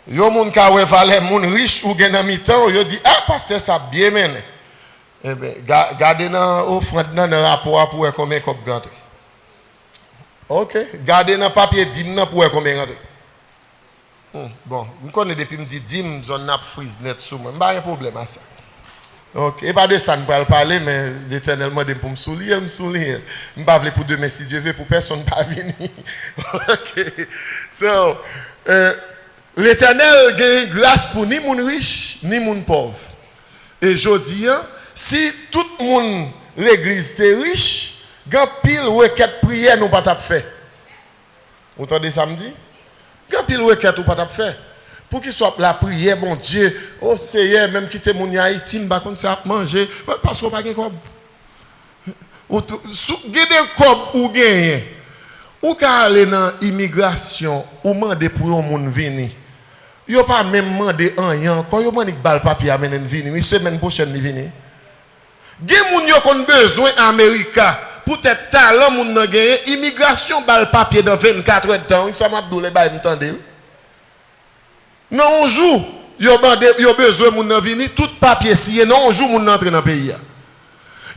Yo moun ka wè valè moun riche ou gen nan mi-temps, yo dit ah pasteur ça bien mené. Eh ben gardez dans offrande dans rapport pour combien kop rentre. OK, gardez dans papier 10 nan pour combien rentre. Bon, je connais depuis me dit dim zone n'a frise net sous moi. Pas un problème à ça. OK, et pas de ça ne pas parler mais l'Éternel m'a dit pour me soulier, me pas pour demain si Dieu veut pour personne pas venir. OK. So, l'Éternel a grâce pour ni moun riche ni moun pauvre. Et je dis si tout le monde l'église est riche, grand pile requête prière nous pas fait. Vous entendez samedi? Grand pile requête ou pas fait. Pour qu'il soit la prière, bon Dieu, oh Seigneur, même quitter mon Haïti, ne pas contre ça manger, parce qu'on pas de cob. Ou gade cob ou gagner. Ou ka aller dans immigration ou demander pour un monde venir. Yo pas même demander rien, quand yo demander bal papier amène venir, mais semaine prochaine ni venir. Gen moun yo kon besoin Amérique pour être talent moun nan gagner immigration bal papier dans 24 heures de temps, ça m'a doule ba m'entendez. Non, on joue, yo besoin moun nan vini, tout papier signé, non, on joue moun nan entre dans pays.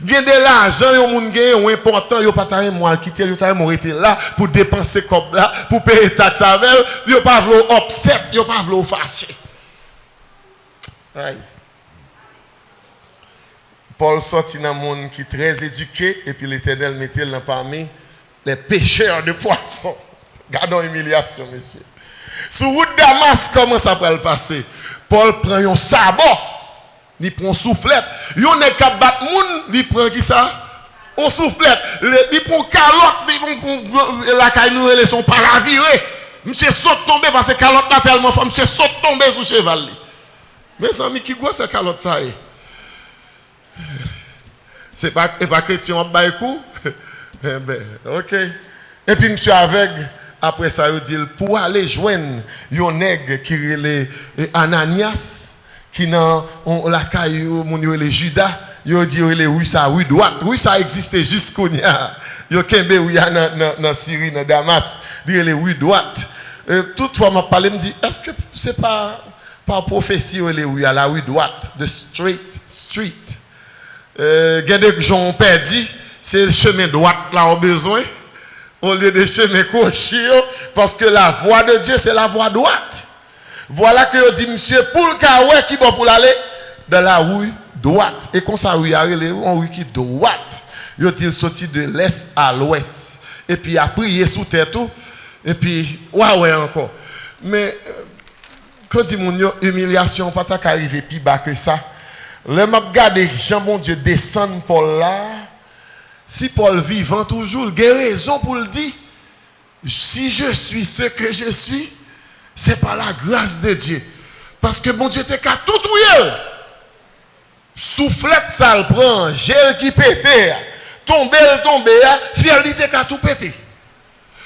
Gen de l'argent, yo moun gen, ou important, yo pas ta moi quitter, yo ta rester là pour dépenser comme là, pour payer taxe avec, yo pas vlo upset, yo pas vlo fâché. Aïe. Paul sortit dans monde qui est très éduqué et puis l'Éternel mettait là parmi les pêcheurs de poissons. Gardons humiliation, messieurs. Sur route Damas, comment ça peut le passer? Paul prend un sabot, il prend un soufflette. Il n'est qu'à battre moun, il prend qui ça? Un soufflette. Il prend calotte, il prend la caille nous son pas la virer. Monsieur saute tomber parce que calotte là tellement fort, monsieur saute tomber sous cheval. Mes amis, qui gosse cette calotte ça? C'est pas chrétien en bas coup. OK. Et puis monsieur avec après ça il dit pour aller joindre un nègre qui est Ananias qui dans la caillou mon les Judas, il dit les oui ça oui droite. Oui ça existait jusqu'au nia. Yo kembe oui dans Syrie dans Damas, dit les oui droite. Toutefois m'a parlé me dit est-ce que c'est pas par prophétie les oui à la oui droite, the straight street. Gen des gens perdu, c'est le chemin droit là au besoin au lieu de chemin gauche parce que la voie de Dieu c'est la voie droite. Voilà que je dis monsieur pour le cas qui bon pour aller dans la rue droite et comme ça rue aller on rue qui droite. Yo dit sorti de l'est à l'ouest et puis a prié sous terre tout et puis ouais encore. Mais quand dit mon humiliation pas ta arriver plus bas que ça. Le m'a regardé Jean bon Dieu descendre Paul là. Si Paul vivant toujours, il a raison pour le dire. Si je suis ce que je suis, c'est par la grâce de Dieu. Parce que bon Dieu t'es qu'à tout touiller. Soufflette ça le prend, gel qui pétait, tomber, fialité qu'à tout péter.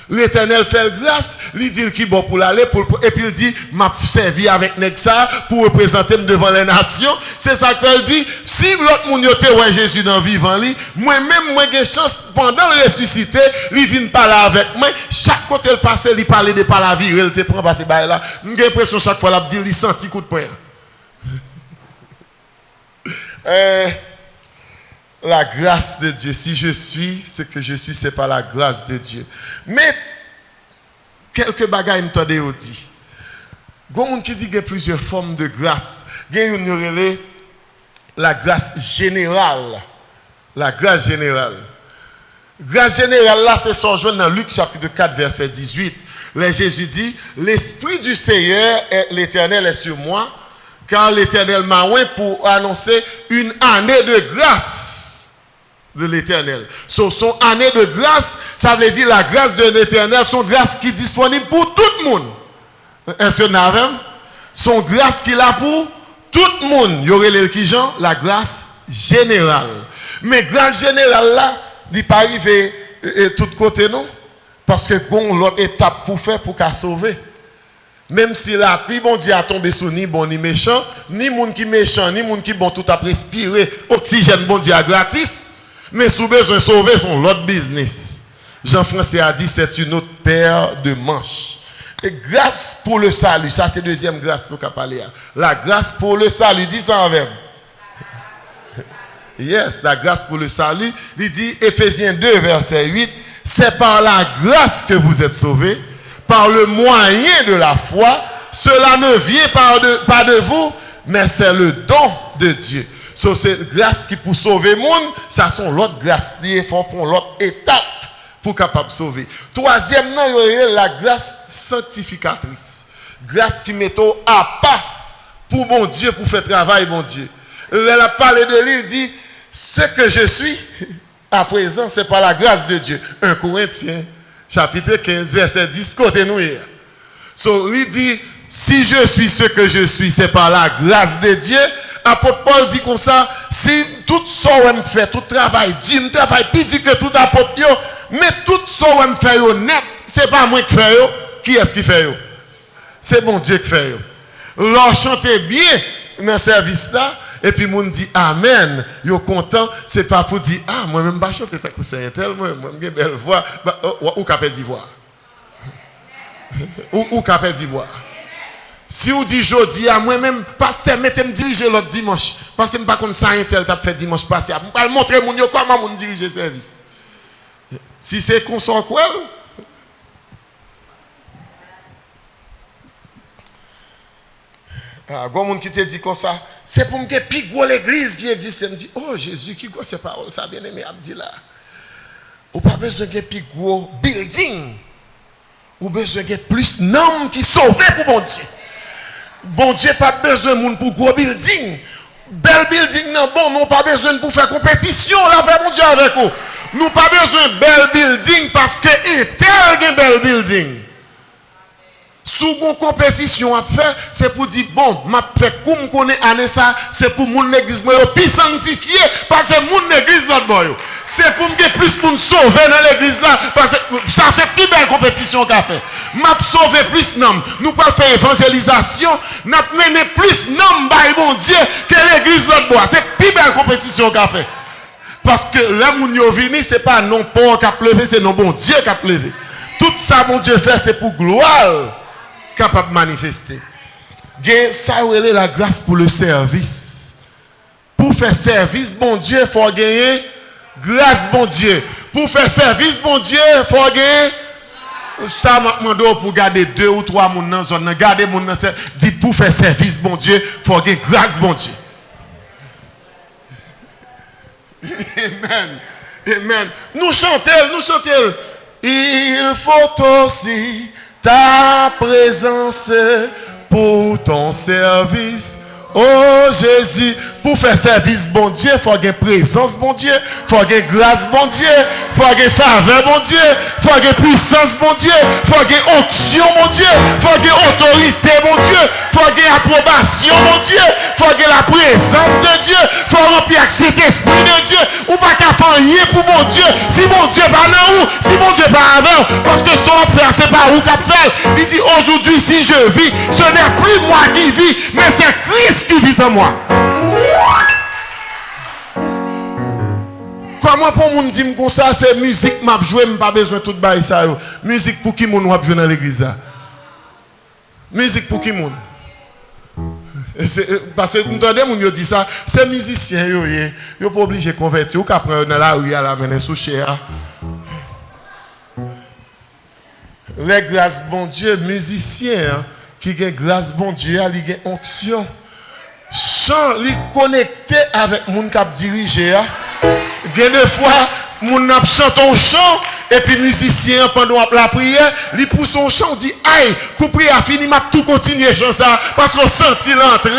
L'Éternel fait grâce, il dit qu'il bon pour l'aller, et puis il dit, m'a servi avec Nexa pour représenter devant les nations. C'est ça qu'il dit, si l'autre moun yote ouais Jésus dans vivant li, moi-même, moi j'ai chance, pendant le ressuscité, il vient parler avec moi, chaque côté le passé, il parle de par la vie, il te prend passer par là. J'ai l'impression chaque fois, il dit, il senti coup de poing. La grâce de Dieu. Si je suis ce que je suis, c'est par la grâce de Dieu. Mais, quelques bagages m'entendez au dit. Il y a qui dit qu'il y a plusieurs formes de grâce. Il y a la grâce générale. La grâce générale. Grâce générale, là, c'est son joint dans Luc chapitre 4, verset 18. Là, Jésus dit, l'Esprit du Seigneur, l'Éternel est sur moi, car l'Éternel m'a oint pour annoncer une année de grâce de l'Éternel. Son année de grâce, ça veut dire la grâce de l'Éternel, son grâce qui est disponible pour tout le monde. Est-ce que nous avons? Son grâce qu'il a pour tout le monde. Il y aurait la grâce générale. Mais grâce générale là, il n'est pas arrivé tout côté non. Parce que bon, l'autre étape pour faire pour qu'à sauver. Même si la pluie, bon Dieu a tombé sur ni bon ni méchant, ni moun qui méchant, ni moun qui bon tout à respirer, oxygène bon Dieu a gratis. Mais sous besoin de sauver son l'autre business. Jean-François a dit c'est une autre paire de manches. Et grâce pour le salut, ça c'est deuxième grâce nous avons parlé. La grâce pour le salut, dis ça en verbe. Yes, la grâce pour le salut. Il dit Éphésiens 2 verset 8, c'est par la grâce que vous êtes sauvés, par le moyen de la foi. cela ne vient pas de vous, mais c'est le don de Dieu. So, c'est grâce qui pour sauver le monde, ça sont l'autre grâce qui font pour l'autre étape pour capable de sauver. Troisièmement, il y a la grâce sanctificatrice. Grâce qui met à pas pour mon Dieu, pour faire travail, mon Dieu. Elle a parlé de lui, il dit, ce que je suis, à présent, c'est par la grâce de Dieu. 1 Corinthiens, chapitre 15, verset 10, côté nous hier. So, il dit, si je suis ce que je suis, c'est par la grâce de Dieu. Apôtre Paul dit comme ça, si tout ça on fait, tout travail, Dieu me travaille plus dur que tout apôtre, mais tout ça on fait net, c'est pas moi qui fait, qui est-ce qui fait? C'est bon Dieu qui fait. Leur chanter bien dans le service là, et puis moun dit amen, yo content, c'est pas pour dire ah moi même pas chanter comme ça tellement moi j'ai belle voix, ou capé d'ivoire. Ou capé d'ivoire. Si vous dites jeudi à moi-même, pasteur, mettez-moi diriger l'autre dimanche. Parce que je ne sais pas comme ça, un tel t'a fait dimanche passé. Je vais montrer comment on dirige le service. Si c'est qu'on s'en quoi? Ah, il y a un qui te dit comme ça, c'est pour me dire plus gros l'église qui existe. Je me dis, oh Jésus, qui gros ces paroles, ça bien aimé, Abdi là. Ou pas besoin de plus gros building. Ou besoin de plus d'hommes qui sauvent pour mon Dieu. Bon Dieu pas besoin de monde pour gros building. Bel building non bon, nous pas besoin pour faire compétition là mon Dieu avec vous. Nous pas besoin de bel building parce que tel un bel building. Sous une compétition à faire, c'est pour dire bon, m'a fait comme connaît année ça, c'est pour mon église moi plus sanctifié parce que mon église là boy. C'est pour me plus pour sauver dans l'église là parce que ça c'est plus belle compétition qu'a fait. M'a sauver plus nom. Nous pas faire évangélisation, n'a mener plus nom by bon Dieu que l'église là bois. C'est plus belle compétition qu'a fait. Parce que là moun yo vini c'est pas non port qui a pleuvé, c'est non bon Dieu qui a pleuvé. Tout ça bon Dieu fait c'est pour gloire. Capable de manifester. Ça c'est la grâce pour le service. Pour faire service, bon Dieu, il faut gagner grâce, bon Dieu. Pour faire service, bon Dieu, il faut gagner. Ça m'a demandé pour garder 2 ou 3 moun dans zone. Garder moun dans dit pour faire service, bon Dieu, il faut gagner grâce, bon Dieu. Amen. Amen. Nous chantons. Il faut aussi ta présence pour ton service. Oh Jésus, pour faire service, bon Dieu, il faut avoir présence, bon Dieu, il faut avoir grâce, bon Dieu, il faut avoir faveur, bon Dieu, il faut avoir puissance, bon Dieu, il faut avoir onction, mon Dieu, il faut avoir autorité, mon Dieu, il faut avoir approbation, mon Dieu, il faut avoir la présence de Dieu, il faut remplir avec cet esprit de Dieu, ou pas qu'à faire rien pour mon Dieu, si mon Dieu pas dans où, si mon Dieu pas avant, parce que son frère c'est pas où qu'a fait, il dit aujourd'hui si je vis, ce n'est plus moi qui vis, mais c'est Christ qui vit en moi. Comment pour moun dit comme ça c'est musique m'a jouer pas besoin tout bail ça yo. Musique pour qui moun va jouer dans l'église là. Musique pour qui moun. Parce que entendez moun yo dit ça, c'est musicien yo pas obligé convertir ou qu'après dans la rue à la mener sous cher. Les grâces bon Dieu musicien qui gagne grâce bon Dieu, il gagne onction. Chant, il connecté avec moun qui dirigé. Des fois, moun ap chante un chant et puis musicien pendant la prière, il pousse son chant, dit aïe, coup prière fini, m'a tout continuer Jean ça parce qu'on sentit l'entrée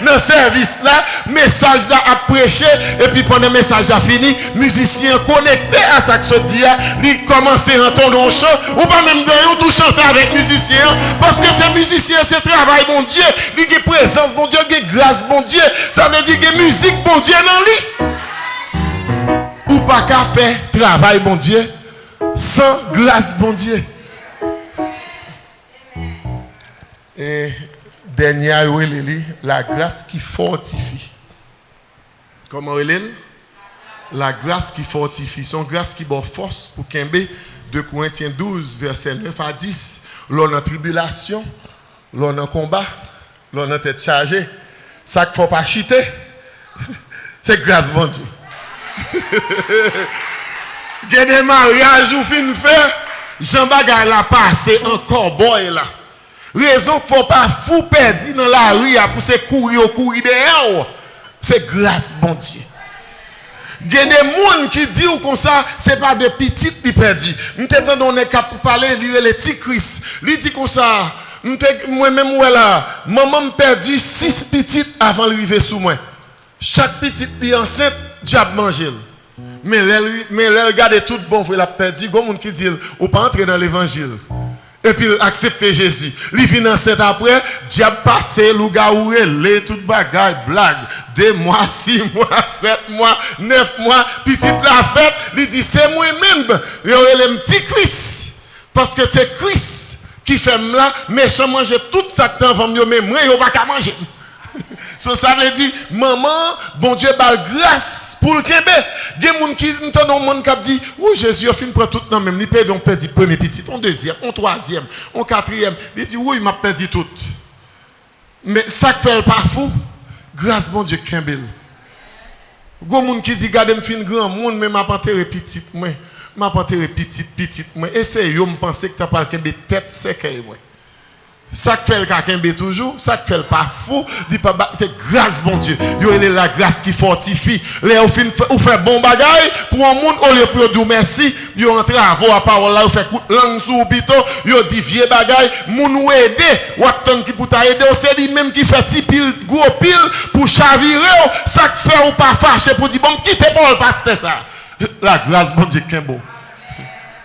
dans le service là, message là a prêché et puis pendant le message a fini, musicien connecté à ça que se dit, il commence à entendre un chant ou pas même de tout chanter avec musicien parce que c'est musicien, c'est travail bon Dieu, il y a présence bon Dieu, il y a grâce bon Dieu, ça veut dire qu'il y a musique bon Dieu dans lui. Ou pas qu'à faire travail bon Dieu sans grâce bon Dieu. Et dernier la grâce qui fortifie. Comment elle est? La grâce qui fortifie. Son grâce qui donne force pour Kembe. 2 Corinthiens 12 verset 9 à 10. L'on a tribulation, l'on a combat, l'on a tête chargée. Ça qu'il ne faut pas chiter. C'est grâce bon Dieu. Il y a des mariages où fin fait Jean Bagay l'a passé encore boy là. Raison qu'il ne faut pas fou perdu dans la rue pour se courir dehors. C'est grâce, bon Dieu. Il y a des gens qui disent comme ça, c'est pas de petites qui perdu. Nous t'entendons pour parler, lire les petits Christ. Il dit comme ça, moi-même, voilà, maman perdu 6 petites avant d'arriver sous moi. Chaque petite est enceinte, diable mange. Mais elle regarde tout bon, il a perdu. Il y a des gens qui disent, on pas entrer dans l'évangile. Et puis accepter Jésus. Il vient enceinte après, diable passé, loup-garou, les tout bagaille, blague. 2 mois, 6 mois, 7 mois, 9 mois, petite la fête, il dit c'est moi-même. Il y a le petit Christ. Parce que c'est Christ qui fait là, méchant manger tout ça que t'en vas mieux, mais moi, il n'y a pas qu'à manger. Ça veut dire, maman, bon Dieu, bal grâce pour le Kembe. Il y a des gens qui dit, oui, Jésus a fini pour tout le même. Il peut donc perdre le premier petit, un deuxième, un troisième, un quatrième. Il dit, oui, il m'a perdu tout. Mais ça fait le pas fou. Grâce, bon Dieu, Kembe. Il y a des gens qui disent, regardez, je suis grand monde, mais je m'a pas enterré petite. Je m'a pas enterré petite. Essayez, je pense que tu as pas Kembe tête sec. Ça fait le kakembe toujours, ça fait le pas fou, c'est grâce bon Dieu. Yo est la grâce qui fortifie. Là ou fait bon bagaille pour un monde au lieu pour dire merci, yo entre avoir parole là ou fait coup langue sous pito, yo dit vieux bagaille, moun ou aider, ou attendre qui pour t'aider, c'est lui même qui fait petit pile gros pile pour chavirer, ça fait ou pas fâché pour dire bon quittez pas le pasteur ça. La grâce bon Dieu Kembo.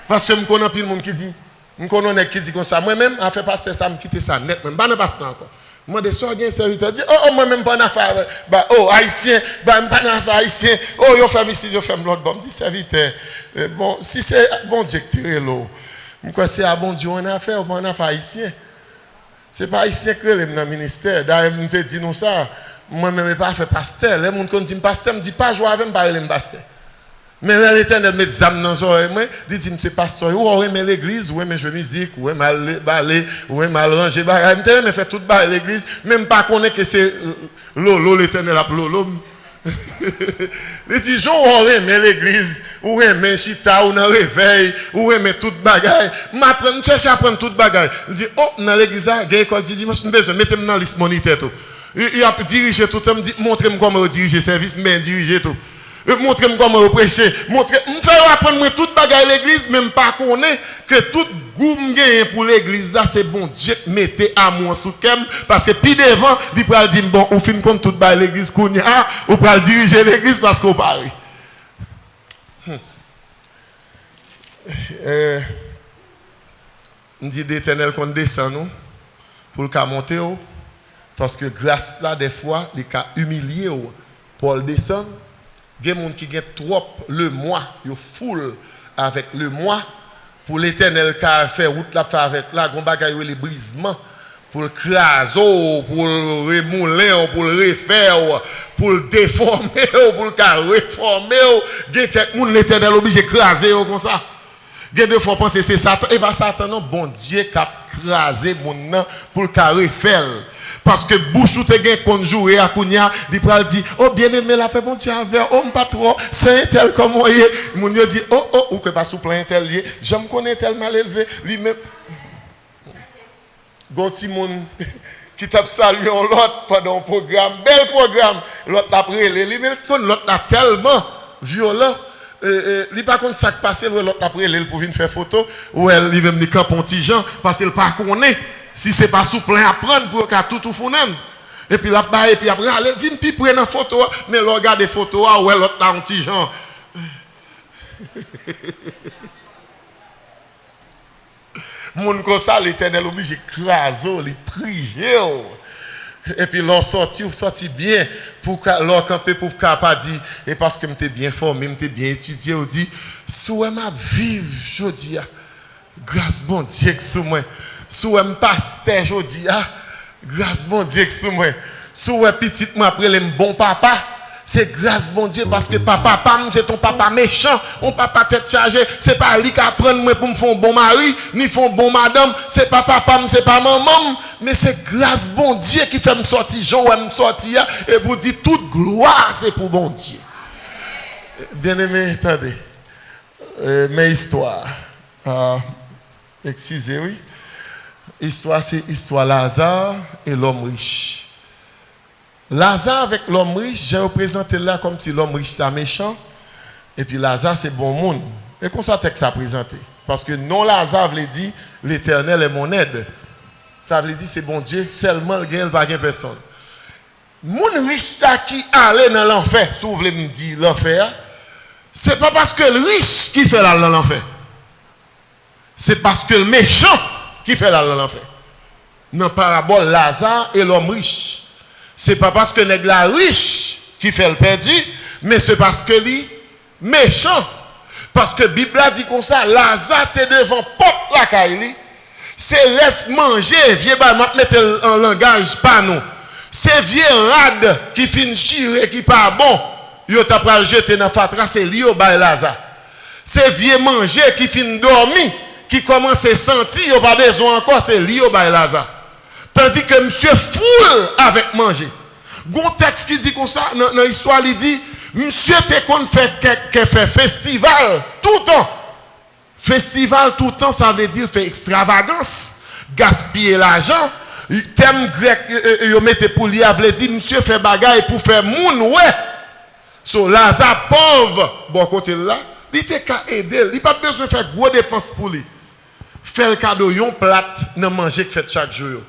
Parce que me connais pile monde qui dit je connais qui dit comme ça. Moi-même, en fait, passer ça, me quitter ça net. Même pas pas encore. Moi, des soirs, un serviteur dit, oh, moi-même, pas d'affaire. Oh, haïtien, pas d'affaire haïtien. Oh, yo femme ici, yo femme l'autre. Bon, me dit serviteur. Bon, si c'est bon Dieu qui tire l'eau. Moi, c'est à bon Dieu, on a affaire, on a affaire haïtien. C'est pas haïtien que les dans le ministère. D'ailleurs, je te dis nous ça. Moi-même, je pas fait pasteur. Les gens qui disent pasteur, me dit pas jouer avec me pasteur. Mais l'Éternel met des âmes dans les oreilles. Il dit, c'est pasteur, ou aimer l'église, ou aimer jouer musique, ou aimer baller, ou aimer ranger. Je fais tout bas l'église, même pas connaître que c'est Lolo, l'Éternel a Lolo. Il dit, ou aimer l'église, ou aimer chita, ou dans réveil, ou aimer tout bagaille. Je cherche à apprendre tout bagaille. Il dit, oh, dans l'église, il y a l'école du dimanche, mettez-moi dans la liste moniteur. Il a dirigé tout, montrez-moi comment diriger le service, mais diriger tout. Montrez-moi comment prêcher. Montrez-moi apprendre toute bagaille l'église, même pas connaître que tout goût pour l'église, c'est bon Dieu, mettez amour sous kem, parce que puis devant, il peut dire, bon, on finit compte toute bagaille l'église qu'on y a, on peut diriger l'église parce qu'on parle. On dit d'Éternel qu'on descend nous, pour le cas monter, parce que grâce là, des fois, les cas humiliés, pour le descendre. Il y a des gens qui ont trop le mois, ils foule avec le mois pour l'Éternel qui a fait route là avec la bagaille les brisements pour le craser, pour le remouler, pour le refaire, pour le déformer, pour le réformer. Il y a quelques gens l'Éternel obligé de craser comme ça. Il y a deux fois penser c'est Satan et bien Satan non bon Dieu qui a crasé mon pour le refaire. Parce que bouche ou te gen kon jouer à Kounia, il pral dit oh bien aimé la fait bon Dieu avec oh pas trop c'est un tel comme moi mon Dieu dit oh ou que pas sous plein tel lié j'aime connais tel mal élevé lui même gonti moun qui t'a salué l'autre pendant un programme bel programme l'autre après lui même l'autre a tellement violent li pas contre ça qui passé l'autre après elle pour venir faire photo ou elle lui même ni camponti Jean parce qu'elle pas connaît. Si ce n'est pas sous plein à prendre pour qu'à tout founem. Et puis là-bas, et puis après, allez, viens puis prendre une photo. Mais le regard des photos, où est l'autre là, un petit Jean. Mon comme ça, l'Éternel obligé de craser, de prier. Et puis l'on sorti bien pour l'on camper pour pas dire et parce que m'étais bien formé, m'étais bien étudié, on dit souhait m'a vivre jodi grâce bon Dieu que sous moi. Sous un pasteur jodi grâce bon Dieu que sous moi sous un petit moi après les bon papa c'est grâce bon Dieu parce que papa c'est ton papa méchant on papa tête chargée c'est pas lui qui apprend moi pour me faire un bon mari ni faire bon madame c'est pas papa c'est pas maman mais c'est grâce bon Dieu qui fait me sortir Jean me sortir et pour dire toute gloire c'est pour bon Dieu. Bien aimé attendez mes histoires excusez oui. Histoire, c'est histoire Lazare et l'homme riche. Lazare avec l'homme riche, j'ai représenté là comme si l'homme riche était méchant. Et puis Lazare, c'est bon monde. Et comme ça, texte a présenté. Parce que non, Lazare veut dire l'Éternel est mon aide. Ça veut dire c'est bon Dieu, seulement le gain, va gagner personne. Mon riche qui allait dans l'enfer, si vous voulez me dire l'enfer, c'est pas parce que le riche qui fait là dans l'enfer. C'est parce que le méchant qui fait là dans l'enfer. Dans la parabole Lazare et l'homme riche. C'est pas parce que nèg la riche qui fait le perdu, mais c'est parce que lui méchant. Parce que la Bible a dit comme ça, Lazare t'es devant porte la caille. C'est laisse manger, vieux bah mettre en langage pas nous. C'est vieux rad qui fin chire qui pas bon. Yo t'a pas jeter dans fatra, c'est li au bail Lazare. C'est vieux manger qui fin dormir, qui commence à sentir, yo pas besoin encore, c'est li au bail Lazare. Tandis que monsieur foule avec manger. Gon texte qui dit comme ça dans l'histoire il dit monsieur te qu'on fait festival tout le temps. Festival tout le temps, ça veut dire fait extravagance, gaspiller l'argent. Thème grec, yo mette pour lui, veut dire monsieur fait bagaille pour faire moun ouais. So Lazare pauvre, bon côté là, il était qu'à aider, il pas besoin de faire gros dépenses pour lui. Faire le cadeau yon plate, ne manger que fait chaque jour.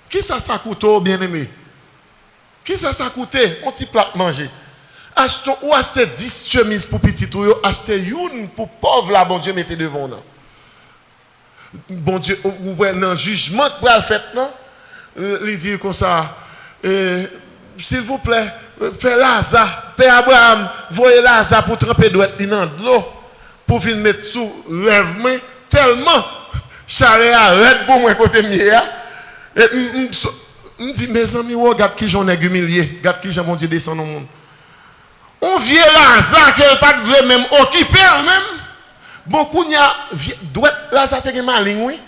Qui ça coûte bien aimé? Qui ça coûte? On petit plat manger. Achetons ou acheter 10 chemises pour petit ou acheter une pour pauvre là, bon Dieu, mettez devant nous. Bon Dieu, ou dans le jugement pour le fait, non? Il dit comme ça, s'il vous plaît, fais Lazare, Père Abraham, voyez Lazare pour tremper douette dans de l'eau, pour venir mettre sous lève-main, tellement, charé arrête pour moi côté mien. Et me dit, mes amis, regarde qui j'en ai humilié, regarde qui j'ai mon Dieu descend au monde. On vient Lazare qu'elle pas de même occuper même. Beaucoup n'y a doit Lazare te malin oui.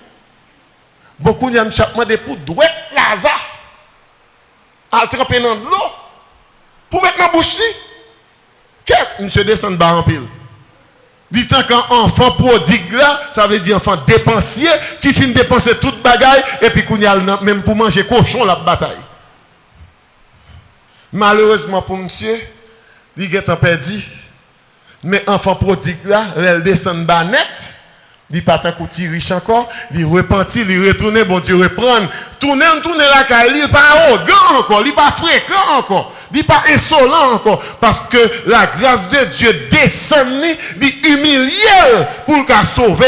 Beaucoup n'y a chapement de pour doit Lazare. Al tremper dans l'eau pour mettre dans bouche. Qu'est monsieur descend bas en pile. Dit quand enfant prodigue là, ça veut dire enfant dépensier qui finit dépenser toute bagaille et puis qu'on y a même pour manger cochon la bataille. Malheureusement pour monsieur il est perdu. Mais enfant prodigue là, elle descend bas net. Il pas tant qu'il riche encore, il repentit, il retourne, bon Dieu reprend. Tourner la caille, il pas arrogant encore, il pas fréquent encore, il pas insolent encore parce que la grâce de Dieu descend, il humilie pour qu'elle sauve.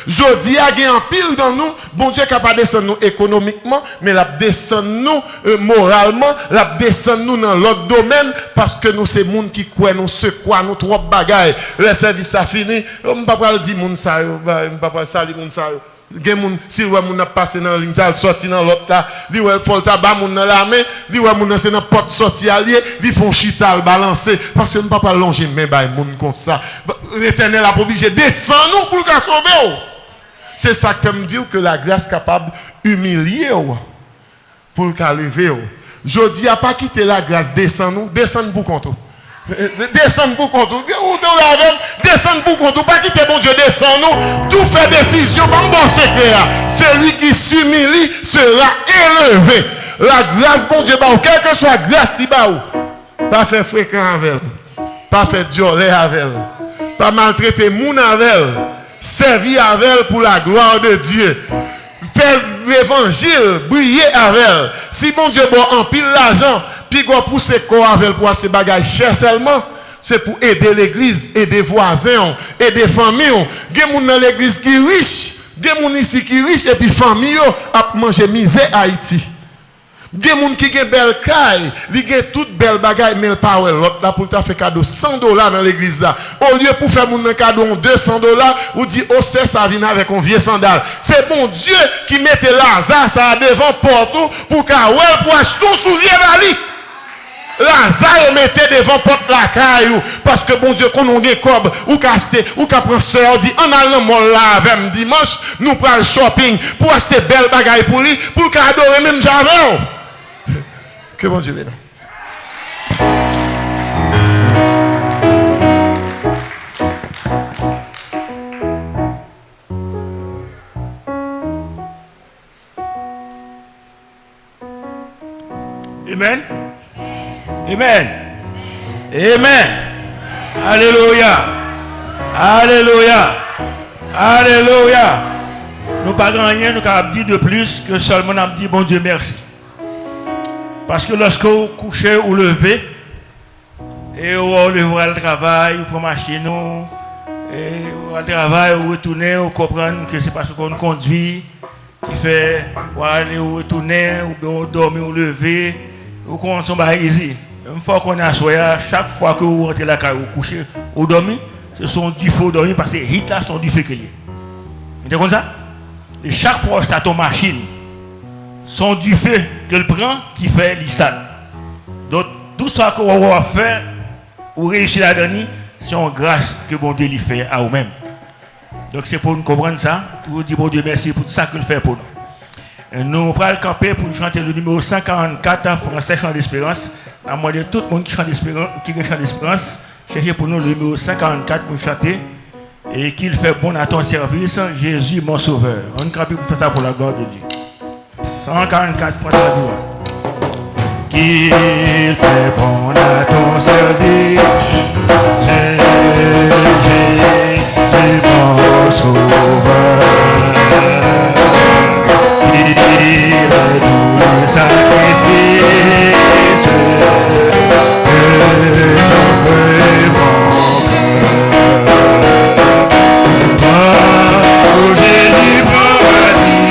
Jodi a gagné en pile dans nous, bon Dieu capable descendre nous économiquement, mais la descend nous moralement, la descend nous dans l'autre domaine parce que nous c'est monde qui croit nous secouer nous trop bagaille. Le service a fini, on pas pas dire monde ça papa sali moun sa yo gen moun si wè moun a passé dans ligne ça sorti dans l'autre là li wè faut tabac moun dans la main li wè moun c'est dans porte sorti allié li font chital balancer parce que papa longer main bay moun comme ça l'Éternel a obligé descend nous pour le sauver. C'est ça que me dit que la grâce capable humilier pour le lever. Jodi a pas quitté la grâce descend pour compte. Descendre pour compte, descendre pour compte, pas quitter bon Dieu, descend nous, tout fait décision, pas bon secret. Celui qui s'humilie sera élevé. La grâce, bon Dieu, quelle que soit la grâce, pas faire fréquent avec elle, pas faire violer avec elle, pas maltraiter moun avec elle, servir avec elle pour la gloire de Dieu. Faire l'évangile, briller avec elle. Si bon Dieu bon en pile l'argent, puis qu'on pousse corps avec elle pour acheter des bagages chers seulement, c'est pour aider l'église, aider voisins, aider familles. Il y a des gens dans l'église qui sont riches, il y a des gens ici qui sont riches, et puis famille a mangé misère à Haïti. Il y a des gens qui ont belle caille, qui ont toute belle bagaille, mais pas l'autre là pour faire cadeau $100 dans l'église là. Au lieu pour faire mon cadeau $200, ou dit oh c'est ça vient avec un vieux sandal. C'est bon Dieu qui mettait Lazare ça devant porte pour pour acheter ton soulier Bali. Lazare mettait devant porte la caille parce que bon Dieu qu'on on des cob ou qu'acheter ou qu'à prendre sœur dit en allant mon là avec dimanche nous prend le shopping pour acheter belle bagaille pour lui pour adorer même j'avais. Que bon Dieu bénisse. Amen. Amen. Alléluia. Alléluia. Alléluia. Nous pas rien, nous avons dit de plus que seulement nous dit bon Dieu merci. Parce que lorsque vous couchez ou levez, et vous levez le travail, vous prenez machine, et vous allez travail, vous retournez, vous comprenez que c'est parce qu'on conduit, qui fait, vous allez vous retourner, vous dormez ou lever, vous commencez à ici. Une fois qu'on est à soya, chaque fois que vous rentrez la caille, vous couchez, vous dormez, ce sont du faux dormir parce que les hits là sont du fait que les. Vous entendez comme ça? Et chaque fois que ça ton machine, son du fait qu'elle prend qui fait l'istade. Donc, tout ça que vous va faire, ou réussir la dernière, c'est une grâce que bon Dieu lui fait à vous-même. Donc, c'est pour nous comprendre ça, pour vous dire bon Dieu merci pour tout ça qu'il fait pour nous. Et nous allons camper pour nous chanter le numéro 144 en français, chant d'espérance. Nous demandons tout le monde qui chante d'espérance, cherchez pour nous le numéro 144 pour nous chanter. Et qu'il fait bon à ton service, Jésus mon sauveur. On campe pour faire ça pour la gloire de Dieu. 144 fois ça dit. Qu'il fait bon à ton service, Jésus mon sauveur. Il est tout le sacrifice que t'offre mon cœur. Jésus promis.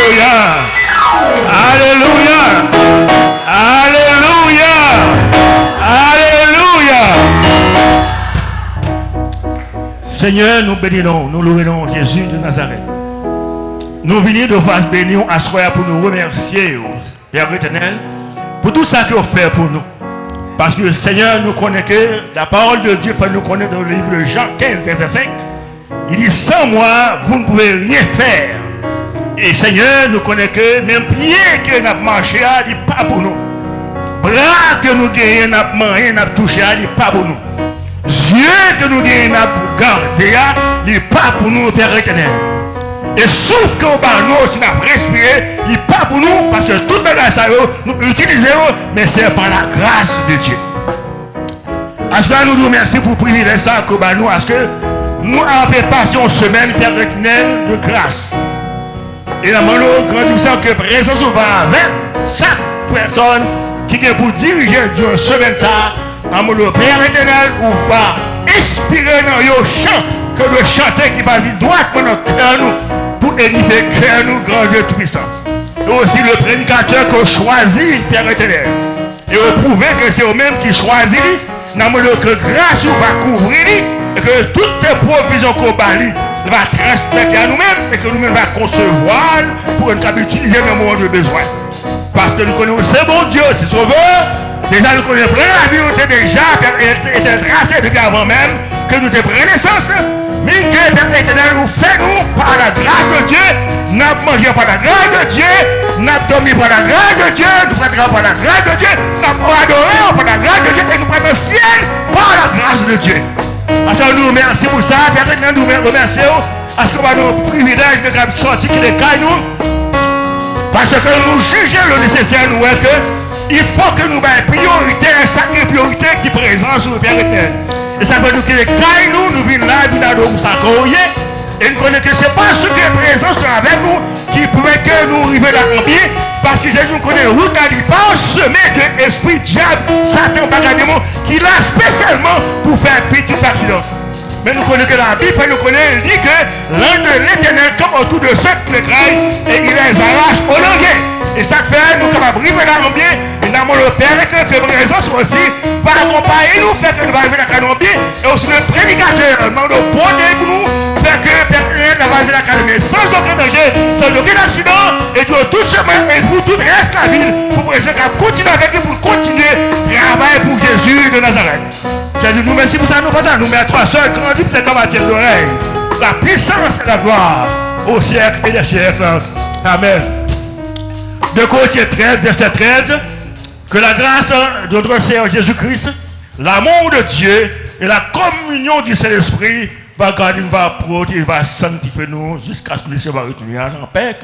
Alléluia. Alléluia. Alléluia. Seigneur, nous bénissons, nous louons Jésus de Nazareth. Nous venons de face bénir à soir pour nous remercier, Père éternel, pour tout ça que vous faites pour nous. Parce que Seigneur, nous connaissons que la parole de Dieu fait nous connaître dans le livre de Jean 15, verset 5. Il dit, sans moi, vous ne pouvez rien faire. Et Seigneur, nous connaissons que même pied que nous avons marché, il n'est pas pour nous. Bras que nous gagnons, nous avons mangé, nous avons touché, il n'est pas pour nous. Yeux que nous gagnons, nous avons gardé, il n'est pas pour nous, Père éternel. Et sauf que nous, si nous avons respiré, il n'est pas pour nous, parce que toute la grâce, nous utilisons, mais c'est par la grâce de Dieu. Est-ce que nous nous remercions pour privilégier ça que nous, est-ce que nous avons passé une semaine, Père éternel, de grâce. Et nous avons grandi que présence va avec chaque personne qui est pour diriger une semaine ça, le Père éternel, ou va inspirer dans le chant que le chanter qui va vivre droit dans notre cœur nous, pour édifier cœur nous, grand Dieu tout-puissant. Et aussi le prédicateur qu'on choisit, Père éternel. Et on prouve que c'est eux-mêmes qui choisissent, nous avons que grâce va couvrir, et que toutes les provisions qu'on bâlit, va transmettre à nous-mêmes et que nous-mêmes va concevoir pour nous utiliser dans le moment de besoin. Parce que nous connaissons ce bon Dieu, c'est sauveur. Déjà, nous connaissons plein la vie, nous était déjà tracé depuis avant même que nous avons pris naissance. Mais que Père éternel nous fait nous par la grâce de Dieu, nous avons mangé par la grâce de Dieu, nous avons dormi par la grâce de Dieu, nous prêterons par la grâce de Dieu, nous avons adoré par la grâce de Dieu et nous prêtons le ciel par la grâce de Dieu. Parce que nous remercions pour ça, Père éternel, nous remercions parce qu'on va nous privilège de sortir qui les cailles nous. Parce que nous jugeons le nécessaire, nous, que il faut que nous ayons priorité, un sacré priorité qui est présent sur le Père éternel. Et ça veut dire que les cailles nous venons là, nous avons ça. Et nous connaissons que ce n'est pas ce qui est présent avec nous qui pourrait que nous arrivions là en bien. Parce que Jésus nous connaît route à lui, pas semé de l'esprit diable, Satan, bagadémon, qui l'a spécialement pour faire petit accident. Mais nous connaissons que la Bible, nous connaissons, dit que l'un de l'éternel comme autour de ceux qui les craillent et il les arrache au languet. Et ça fait, nous capables de vivre dans bien. Et nous avons le Père éternel que présence aussi va accompagner nous, faire que nous allons vivre dans bien. Et aussi le prédicateur, nous allons porter pour nous, faire que le Père éternel va vivre dans bien sans aucun danger, sans aucun accident. Et Dieu tout semaine et pour tout le reste de la ville, pour président continuer avec nous, pour continuer à travailler pour Jésus de Nazareth. C'est-à-dire, nous merci pour ça, nous pas ça, nous mettons trois seuls, quand on dit que c'est comme un ciel d'oreille. La puissance et la gloire au siècle et des siècles. Amen. De Corinthiens 13, verset 13, que la grâce de notre Seigneur Jésus-Christ, l'amour de Dieu et la communion du Saint-Esprit va garder, va protéger, va sanctifier nous jusqu'à ce que le Seigneur va retourner en paix.